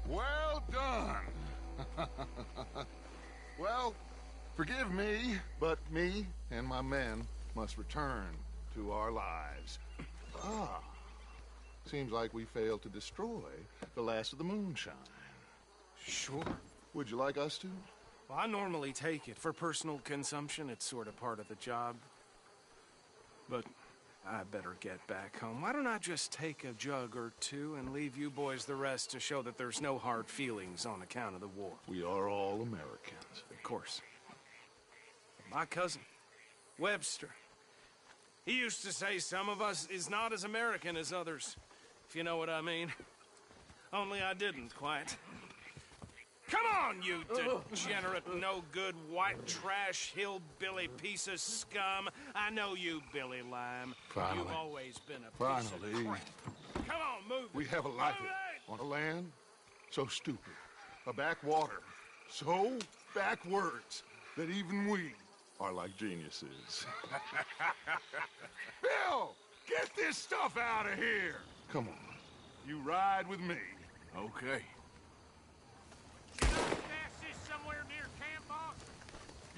Well done. Well, forgive me, but me and my men must return to our lives. Ah, seems like we failed to destroy the last of the moonshine. Sure. Would you like us to? Well, I normally take it. For personal consumption, it's sort of part of the job. But I better get back home. Why don't I just take a jug or two and leave you boys the rest to show that there's no hard feelings on account of the war? We are all Americans. Of course. My cousin, Webster, he used to say some of us is not as American as others, if you know what I mean. Only I didn't quite. Come on, you degenerate, no-good, white trash, hillbilly piece of scum. I know you, Billy Lime. Finally. You've always been a piece of crap. Come on, move it. We have a life Move it! on a land so stupid, a backwater so backwards that even we are like geniuses. Bill, get this stuff out of here! Come on, you ride with me. Okay. You know stash this somewhere near camp, boss?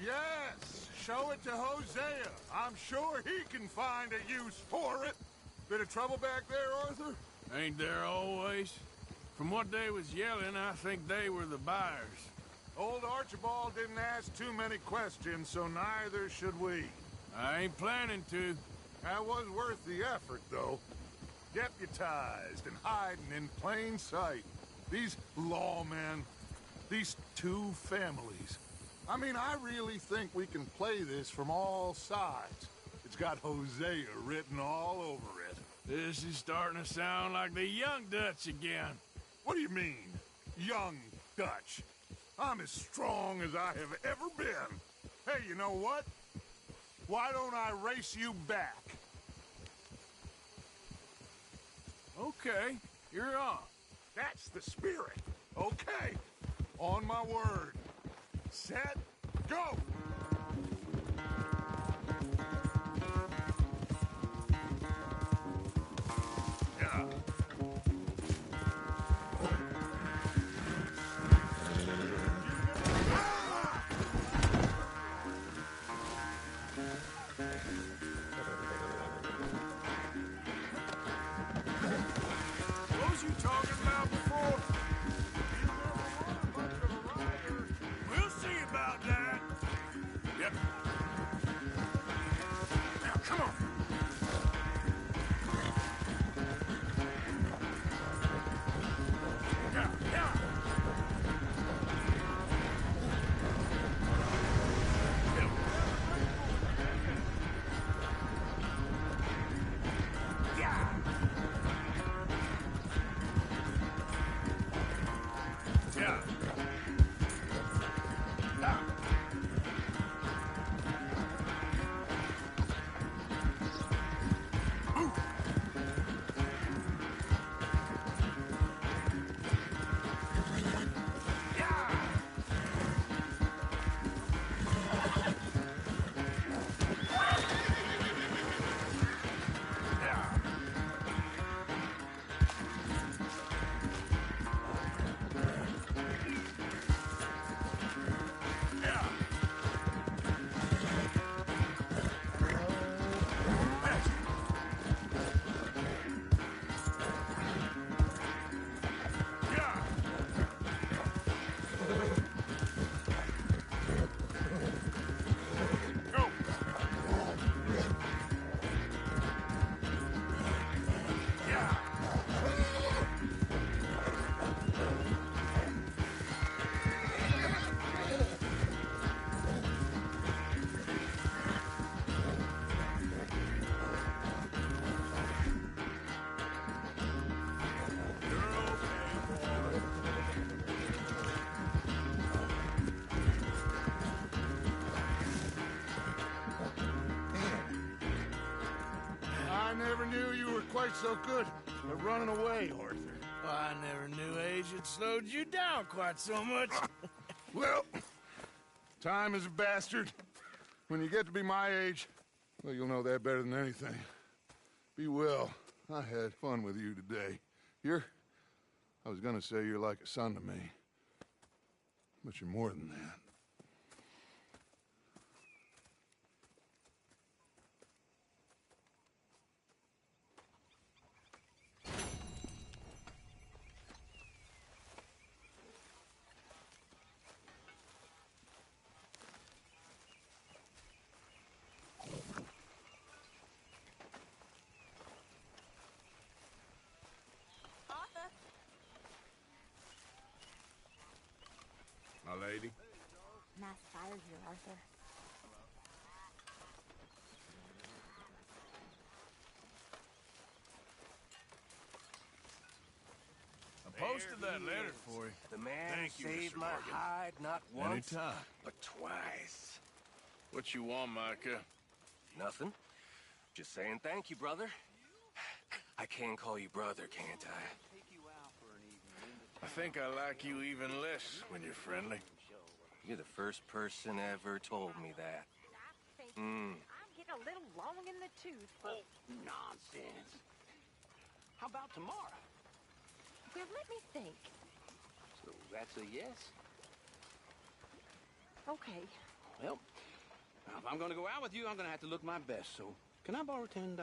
Yes, show it to Hosea. I'm sure he can find a use for it. Bit of trouble back there, Arthur? Ain't there always? From what they was yelling, I think they were the buyers. Old Archibald didn't ask too many questions, so neither should we. I ain't planning to. That was worth the effort, though. Deputized and hiding in plain sight. These lawmen, these two families. I mean, I really think we can play this from all sides. It's got Hosea written all over it. This is starting to sound like the Young Dutch again. What do you mean, young Dutch? I'm as strong as I have ever been. Hey, you know what? Why don't I race you back? Okay, you're on. That's the spirit. Okay, on my word. Set, go! Yeah. What was you talking about before? We'll see about that. Yep. Now, come on. Yeah, yeah. Yeah. Ah. Ooh. I never knew you were quite so good at running away, Arthur. I never knew age had slowed you down quite so much. Well, time is a bastard. When you get to be my age, well, you'll know that better than anything. Be well. I had fun with you today. I was gonna say you're like a son to me. But you're more than that. My lady. Nice fire here, Arthur. I posted that letter for you. The man Thank you, saved Mr. my Morgan. hide not once, Anytime. but twice. What you want, Micah? Nothing. Just saying thank you, brother. I can call you brother, can't I? I think I like you even less when you're friendly. You're the first person ever told me that. I'm getting a little long in the tooth, but... Nonsense. How about tomorrow? Well, let me think. So that's a yes? Okay. Well, now if I'm gonna go out with you, I'm gonna have to look my best, so can I borrow $10?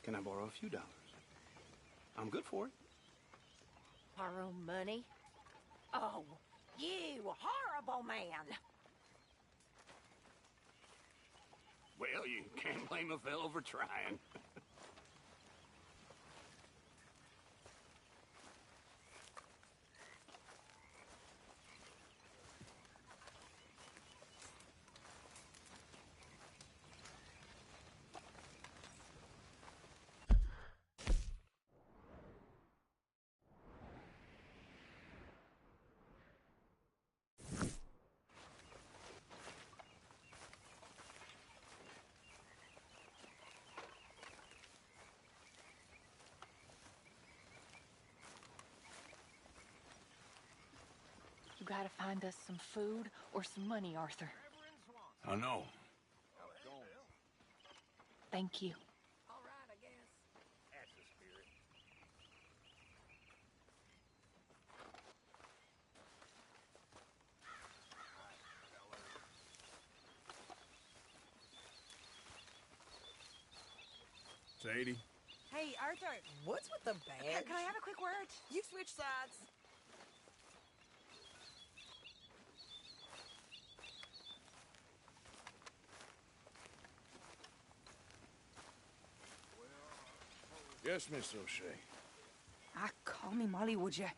Can I borrow a few dollars? I'm good for it. Borrow money? Oh, you horrible man! Well, you can't blame a fellow for trying. You gotta find us some food or some money, Arthur. I know. Thank you. All right, I guess. That's the spirit. Sadie? Hey, Arthur. What's with the badge? Can I have a quick word? You switch sides. Yes, Miss O'Shea. Call me Molly, would you?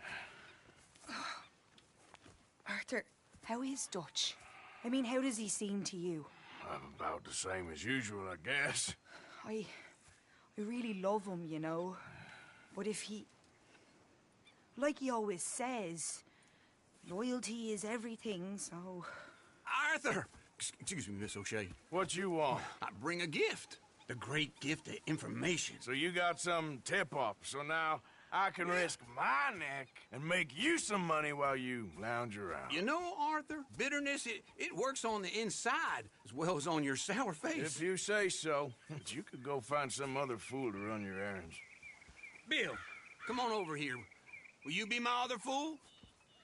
Arthur, how is Dutch? I mean, how does he seem to you? About the same as usual, I guess. I really love him, you know. But if he... Like he always says, loyalty is everything, so... Arthur! Excuse me, Miss O'Shea. What you want? I bring a gift. The great gift of information. So you got some tip-off, so now I can risk my neck and make you some money while you lounge around. You know, Arthur, bitterness, it works on the inside as well as on your sour face. If you say so. But you could go find some other fool to run your errands. Bill, come on over here. Will you be my other fool?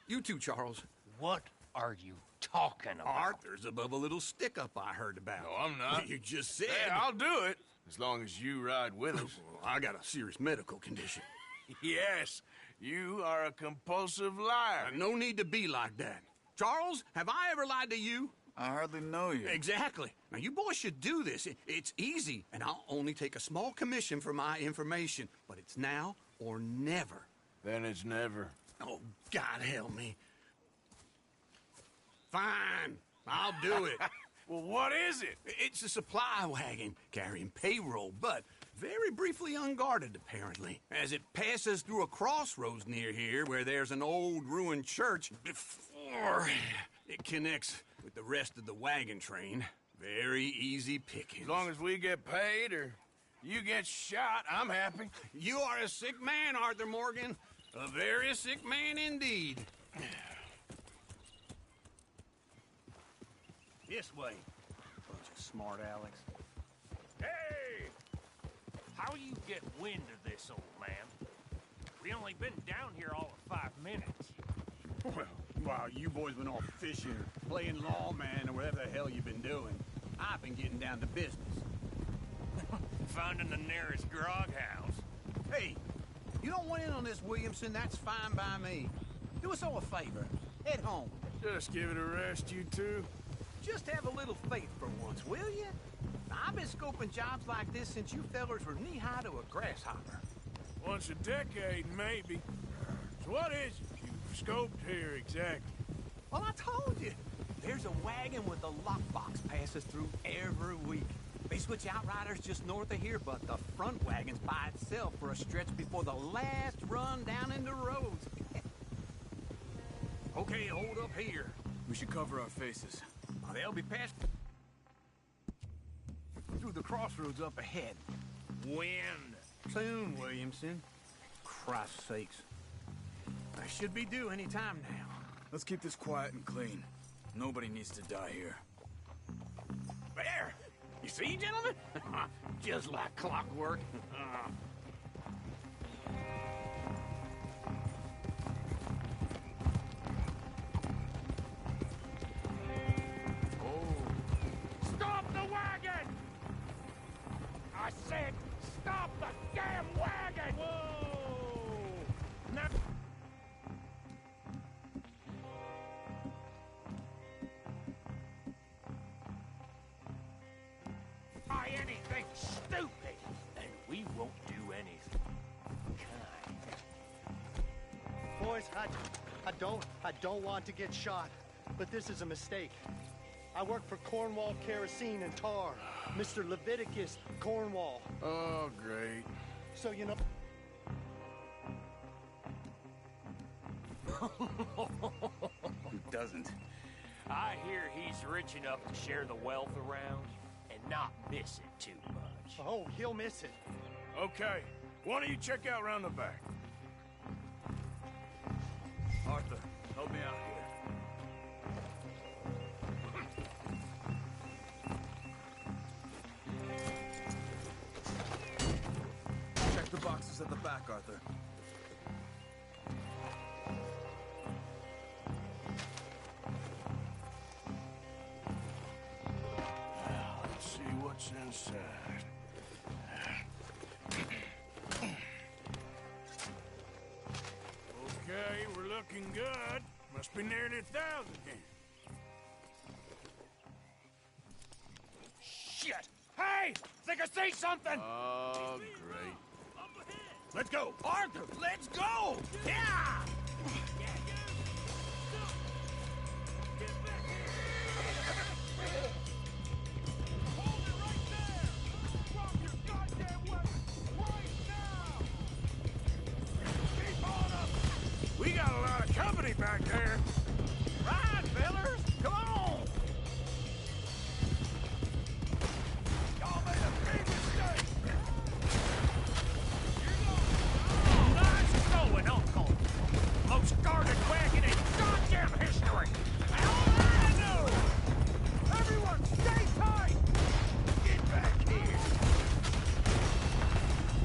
You too, Charles. What are you talking about? Arthur's above a little stick-up I heard about. No, I'm not. You just said... Hey, I'll do it, as long as you ride with us. I got a serious medical condition. Yes, you are a compulsive liar. No need to be like that. Charles, have I ever lied to you? I hardly know you. Exactly. Now, you boys should do this. It's easy, and I'll only take a small commission for my information. But it's now or never. Then it's never. Oh, God help me. Fine. I'll do it. Well, what is it? It's a supply wagon carrying payroll, but very briefly unguarded, apparently. As it passes through a crossroads near here where there's an old ruined church before it connects with the rest of the wagon train. Very easy pickings. As long as we get paid or you get shot, I'm happy. You are a sick man, Arthur Morgan. A very sick man indeed. This way. Bunch of smart Alex. Hey! How you get wind of this, old man? We only been down here all of 5 minutes. Well, while you boys been off fishing or playing lawman or whatever the hell you've been doing, I've been getting down to business. Finding the nearest grog house. Hey, you don't want in on this, Williamson, that's fine by me. Do us all a favor. Head home. Just give it a rest, you two. Just have a little faith for once, will you? I've been scoping jobs like this since you fellers were knee-high to a grasshopper. Once a decade, maybe. So what is it you've scoped here exactly? Well, I told you. There's a wagon with a lockbox passes through every week. They switch outriders just north of here, but the front wagon's by itself for a stretch before the last run down into roads. Okay, hold up here. We should cover our faces. They'll be passed through the crossroads up ahead. When? Soon, Williamson. Christ's sakes. I should be due any time now. Let's keep this quiet and clean. Nobody needs to die here. There! You see, gentlemen? Just like clockwork. Stop the wagon! I said, stop the damn wagon! Whoa! Now... Try anything stupid, and we won't do anything kind. Boys, I don't want to get shot, but this is a mistake. I work for Cornwall Kerosene and Tar, Mr. Leviticus Cornwall. Oh, great. So, you know... Who doesn't? I hear he's rich enough to share the wealth around and not miss it too much. Oh, he'll miss it. Okay, why don't you check out around the back? Arthur, help me out here. Check the boxes at the back, Arthur. Let's see what's inside. Okay, we're looking good. Must be nearly 1,000 here. Shit! Hey! Think I see something! Oh, great. Let's go! Arthur, let's go! Yeah! We got a lot of company back there. Ride, fellers! Come on! Y'all made a big mistake! Nice going, Uncle! Most guarded wagon in goddamn history! All I know! Everyone stay tight! Get back here!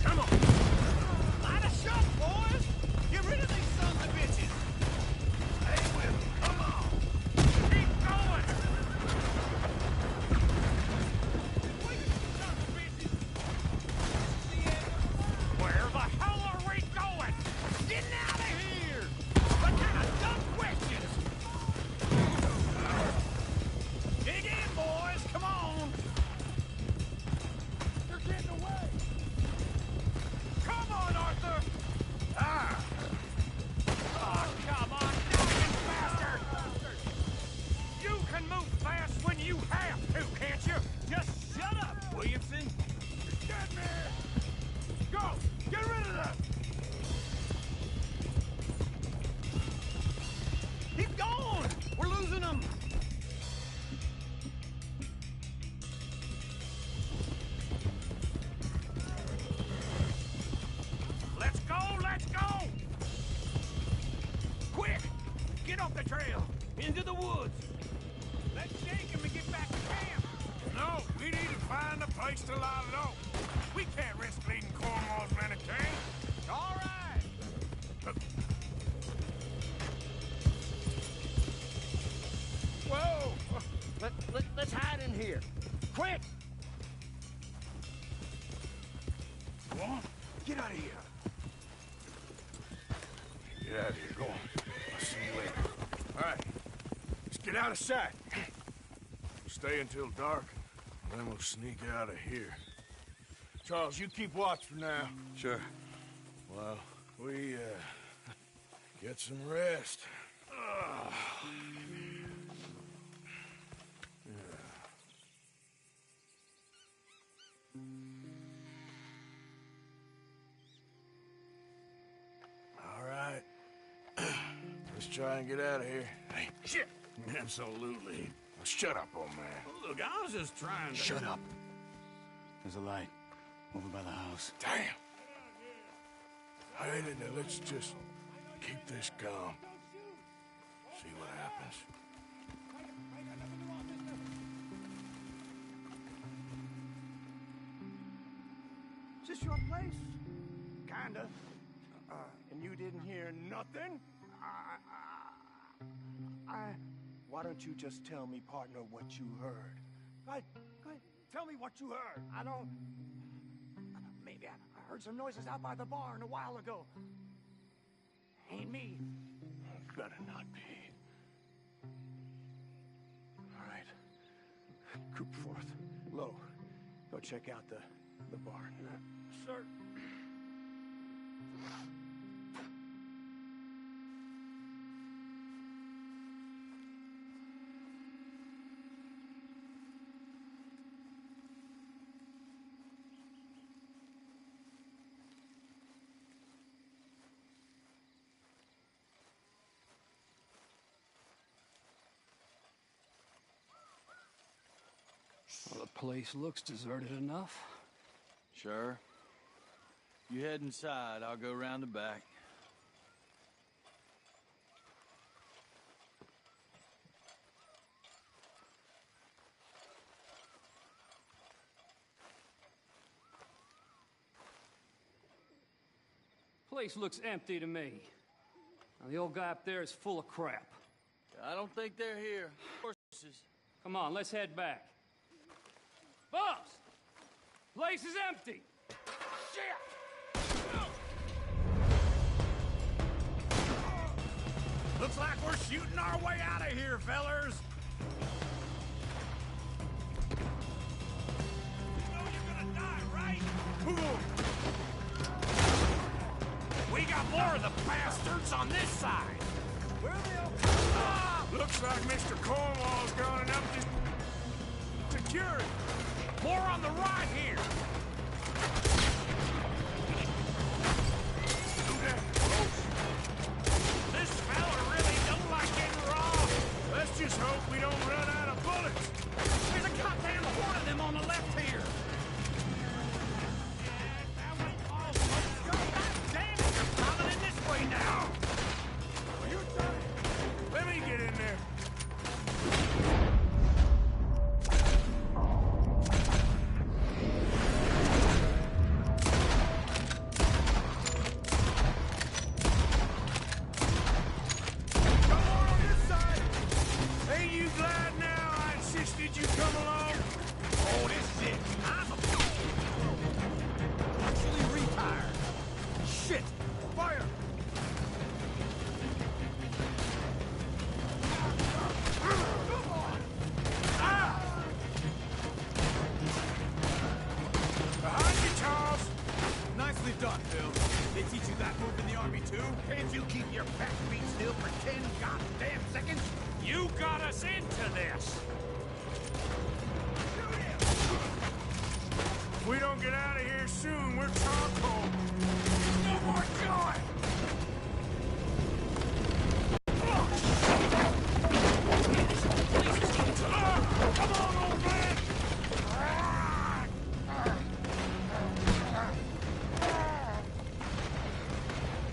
Come on! Light a shot, boys! Get rid of these sons of bitches! Hey, Will, come on! Keep going! Where the hell are we going? Getting out of here! What kind of dumb questions? Dig in, boys! Come on! They're getting away! Come on, Arthur! Ah! Oh, come on, nothing faster! You can move fast when you have to, can't you? Just shut up, Williamson! Get me! Go! Get rid of them! Keep going! We're losing them! Let's go! Let's go! Quick! Get off the trail! Into the woods! Let's shake him and get back to camp! No, we need to find a place to lie low. We can't risk leading Cornwall's men a cane. All right! Whoa! Let's hide in here. Quick! Go on, get out of here. Get out of here, go on. I'll see you later. All right, let's get out of sight. We'll stay until dark, and then we'll sneak out of here. Charles, you keep watch for now. Sure. Well, we, get some rest. Ugh. All right. Let's try and get out of here. Hey, shit! Absolutely. Shut up, old man. Look, I was just trying to... Shut up. There's a light over by the house. Damn. Hey, let's just keep this calm. See what happens. Is this your place? Kinda. And you didn't hear nothing? Why don't you just tell me, partner, what you heard? Go ahead. Tell me what you heard. I don't... Maybe I heard some noises out by the barn a while ago. Ain't me. Better not be. All right. Group forth. Low. Go check out the barn. Sir. Well, the place looks deserted enough. Sure. You head inside, I'll go round the back. Place looks empty to me. Now, the old guy up there is full of crap. I don't think they're here. Horses. Come on, let's head back. Boss! Place is empty! Shit! Looks like we're shooting our way out of here, fellers! You know you're gonna die, right? We got more of the bastards on this side! Where are they all? Ah! Looks like Mr. Cornwall's gone and up to security. More on the right here! This fella really don't like getting robbed! Let's just hope we don't run out of bullets! There's a goddamn horde of them on the left here! God damn it! They're coming in this way now! Let me get in there. Ain't you glad now I insisted you come along? Oh, this is it. I'm actually retired. Shit! Fire! Behind you, Charles. Nicely done, Phil. They teach you that move in the army, too? Can't you keep your backbeat still for 10 goddamn seconds? You got us into this! If we don't get out of here soon, we're charcoal. No more joy! Come on, old man!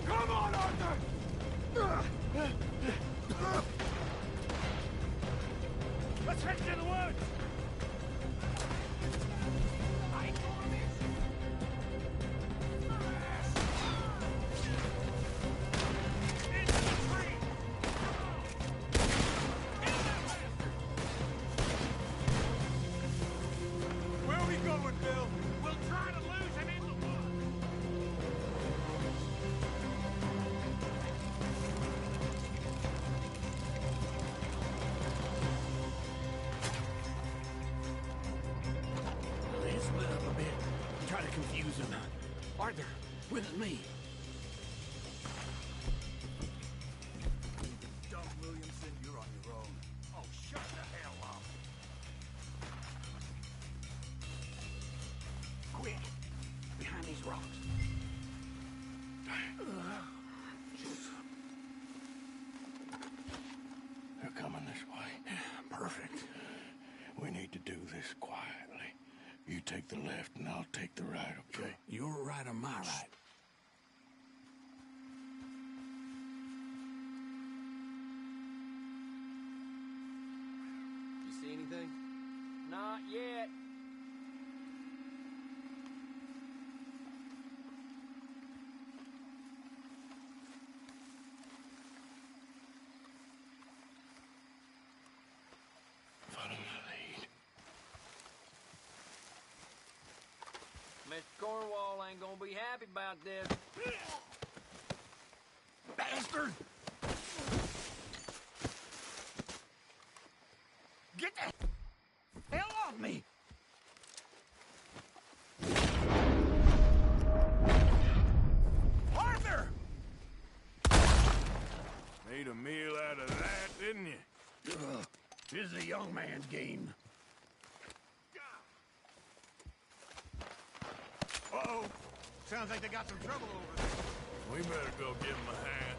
Come on, Arthur! Let's head to the woods! Where are we going, Bill? We'll try to lose him in the woods! Let's split up a bit. Try to confuse him. Arthur, with me. Dump Williamson, you're on your own. Oh, shut the hell up! Quick! Behind these rocks. They're coming this way. Perfect. We need to do this quietly. You take the left and I'll take the right, okay? Your right or my right? Cornwall ain't gonna be happy about this. Bastard! Get the hell off me! Arthur! Made a meal out of that, didn't you? This is a young man's game. Uh-oh. Sounds like they got some trouble over there. We better go give him a hand.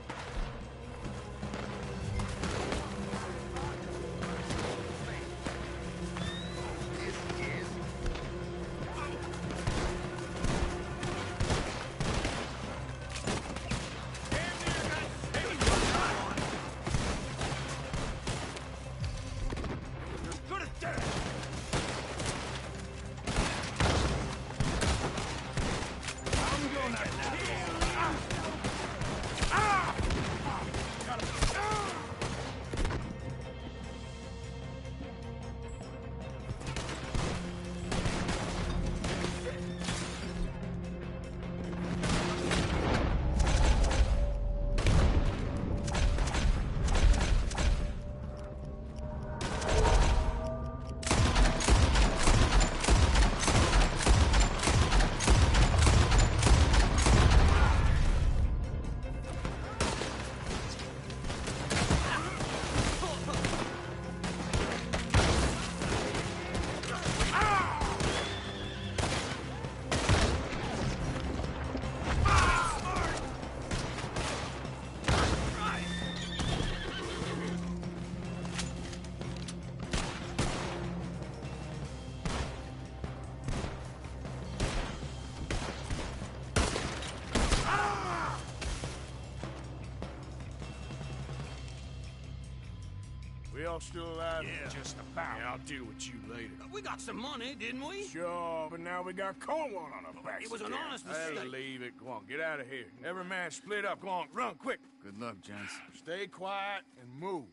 We all still alive? Yeah, just about. Yeah, I'll deal with you later. We got some money, didn't we? Sure, but now we got Cornwall on our backs. It was an again. honest Hey, mistake. leave it. Go on, get out of here. Every man split up. Go on, run, quick. Good luck, gents. Stay quiet and move.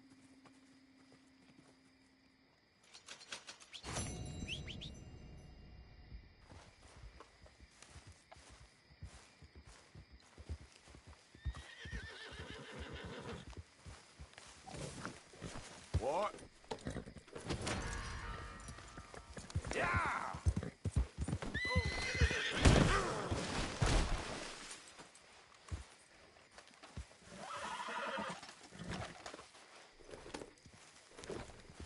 What? Yeah!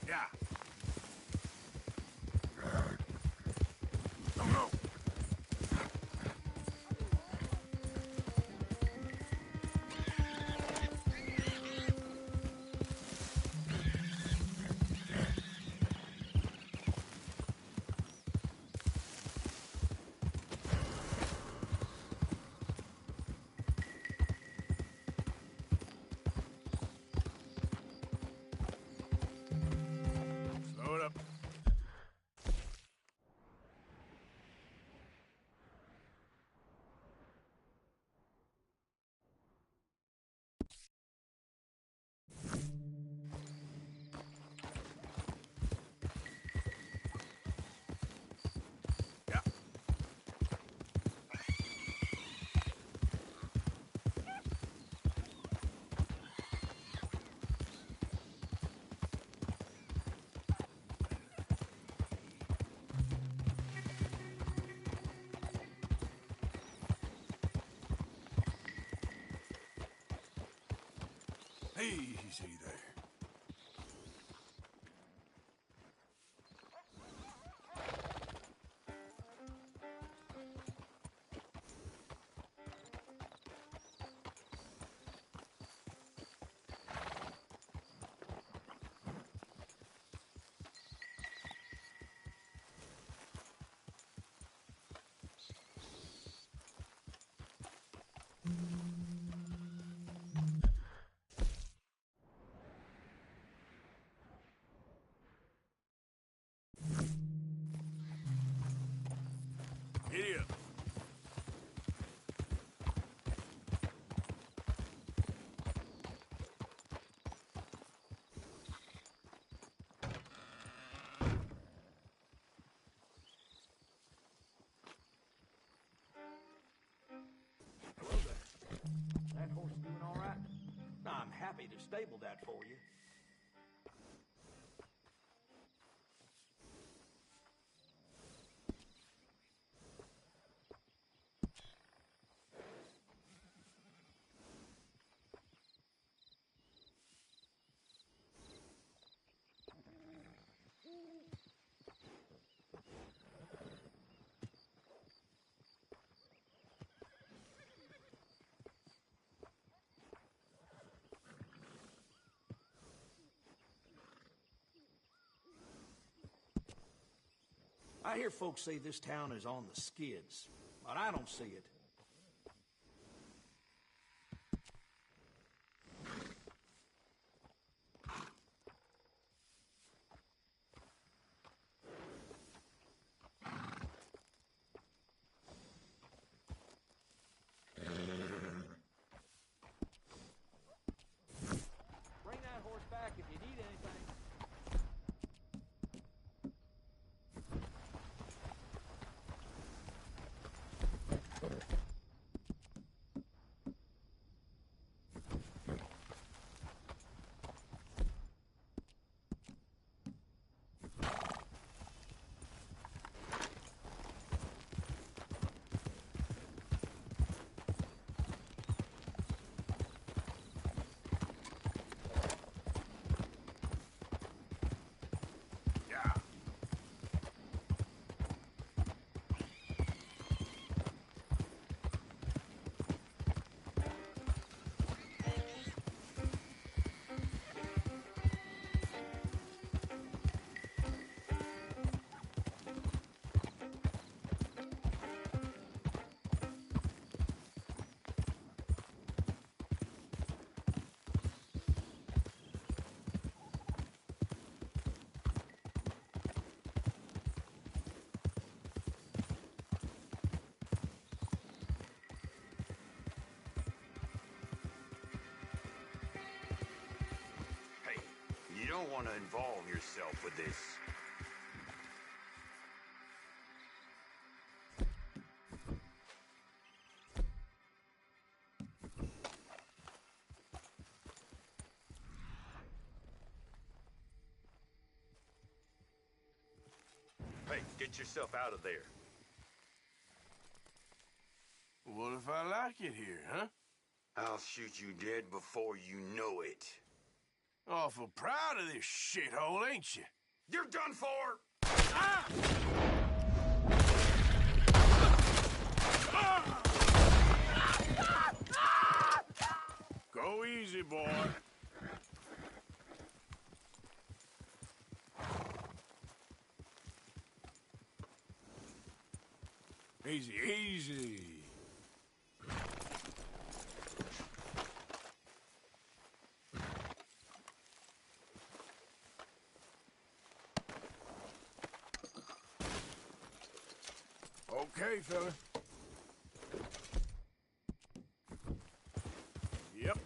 Yeah. No. Slow it up. Yeah. Easy there. me to stable that for you. I hear folks say this town is on the skids, but I don't see it. Bring that horse back if you need anything. You don't want to involve yourself with this. Hey, get yourself out of there. What if I like it here, huh? I'll shoot you dead before you know it. Awful proud of this shithole, ain't you? You're done for! Ah! Go easy, boy. Easy, easy. Okay, fella. Yep.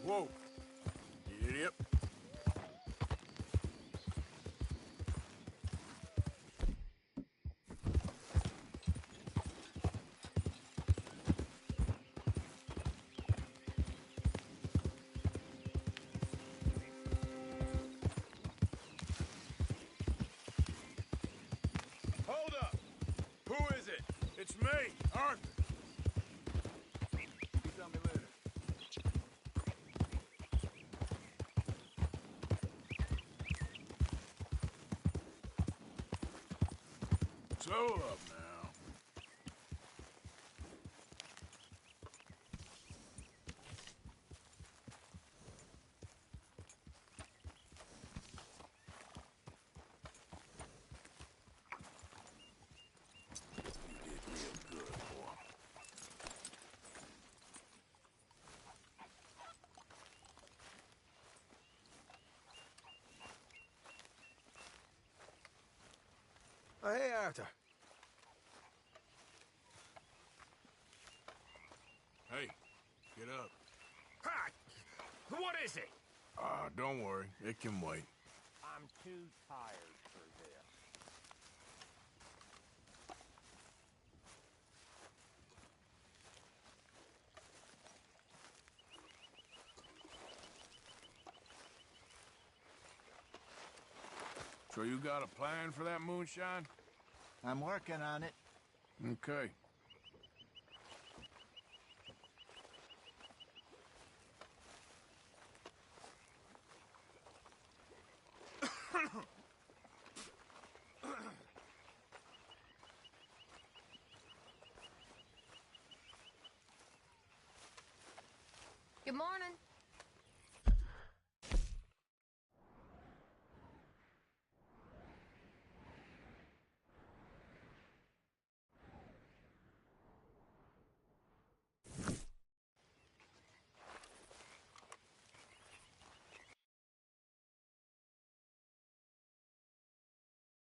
Whoa. You idiot. Hold up! Who is it? It's me, Arthur. You tell me later. So up now. Oh, hey, Arthur. Hey, get up. Hi! What is it? Don't worry. It can wait. I'm too tired for this. So you got a plan for that moonshine? I'm working on it. Okay. Good morning.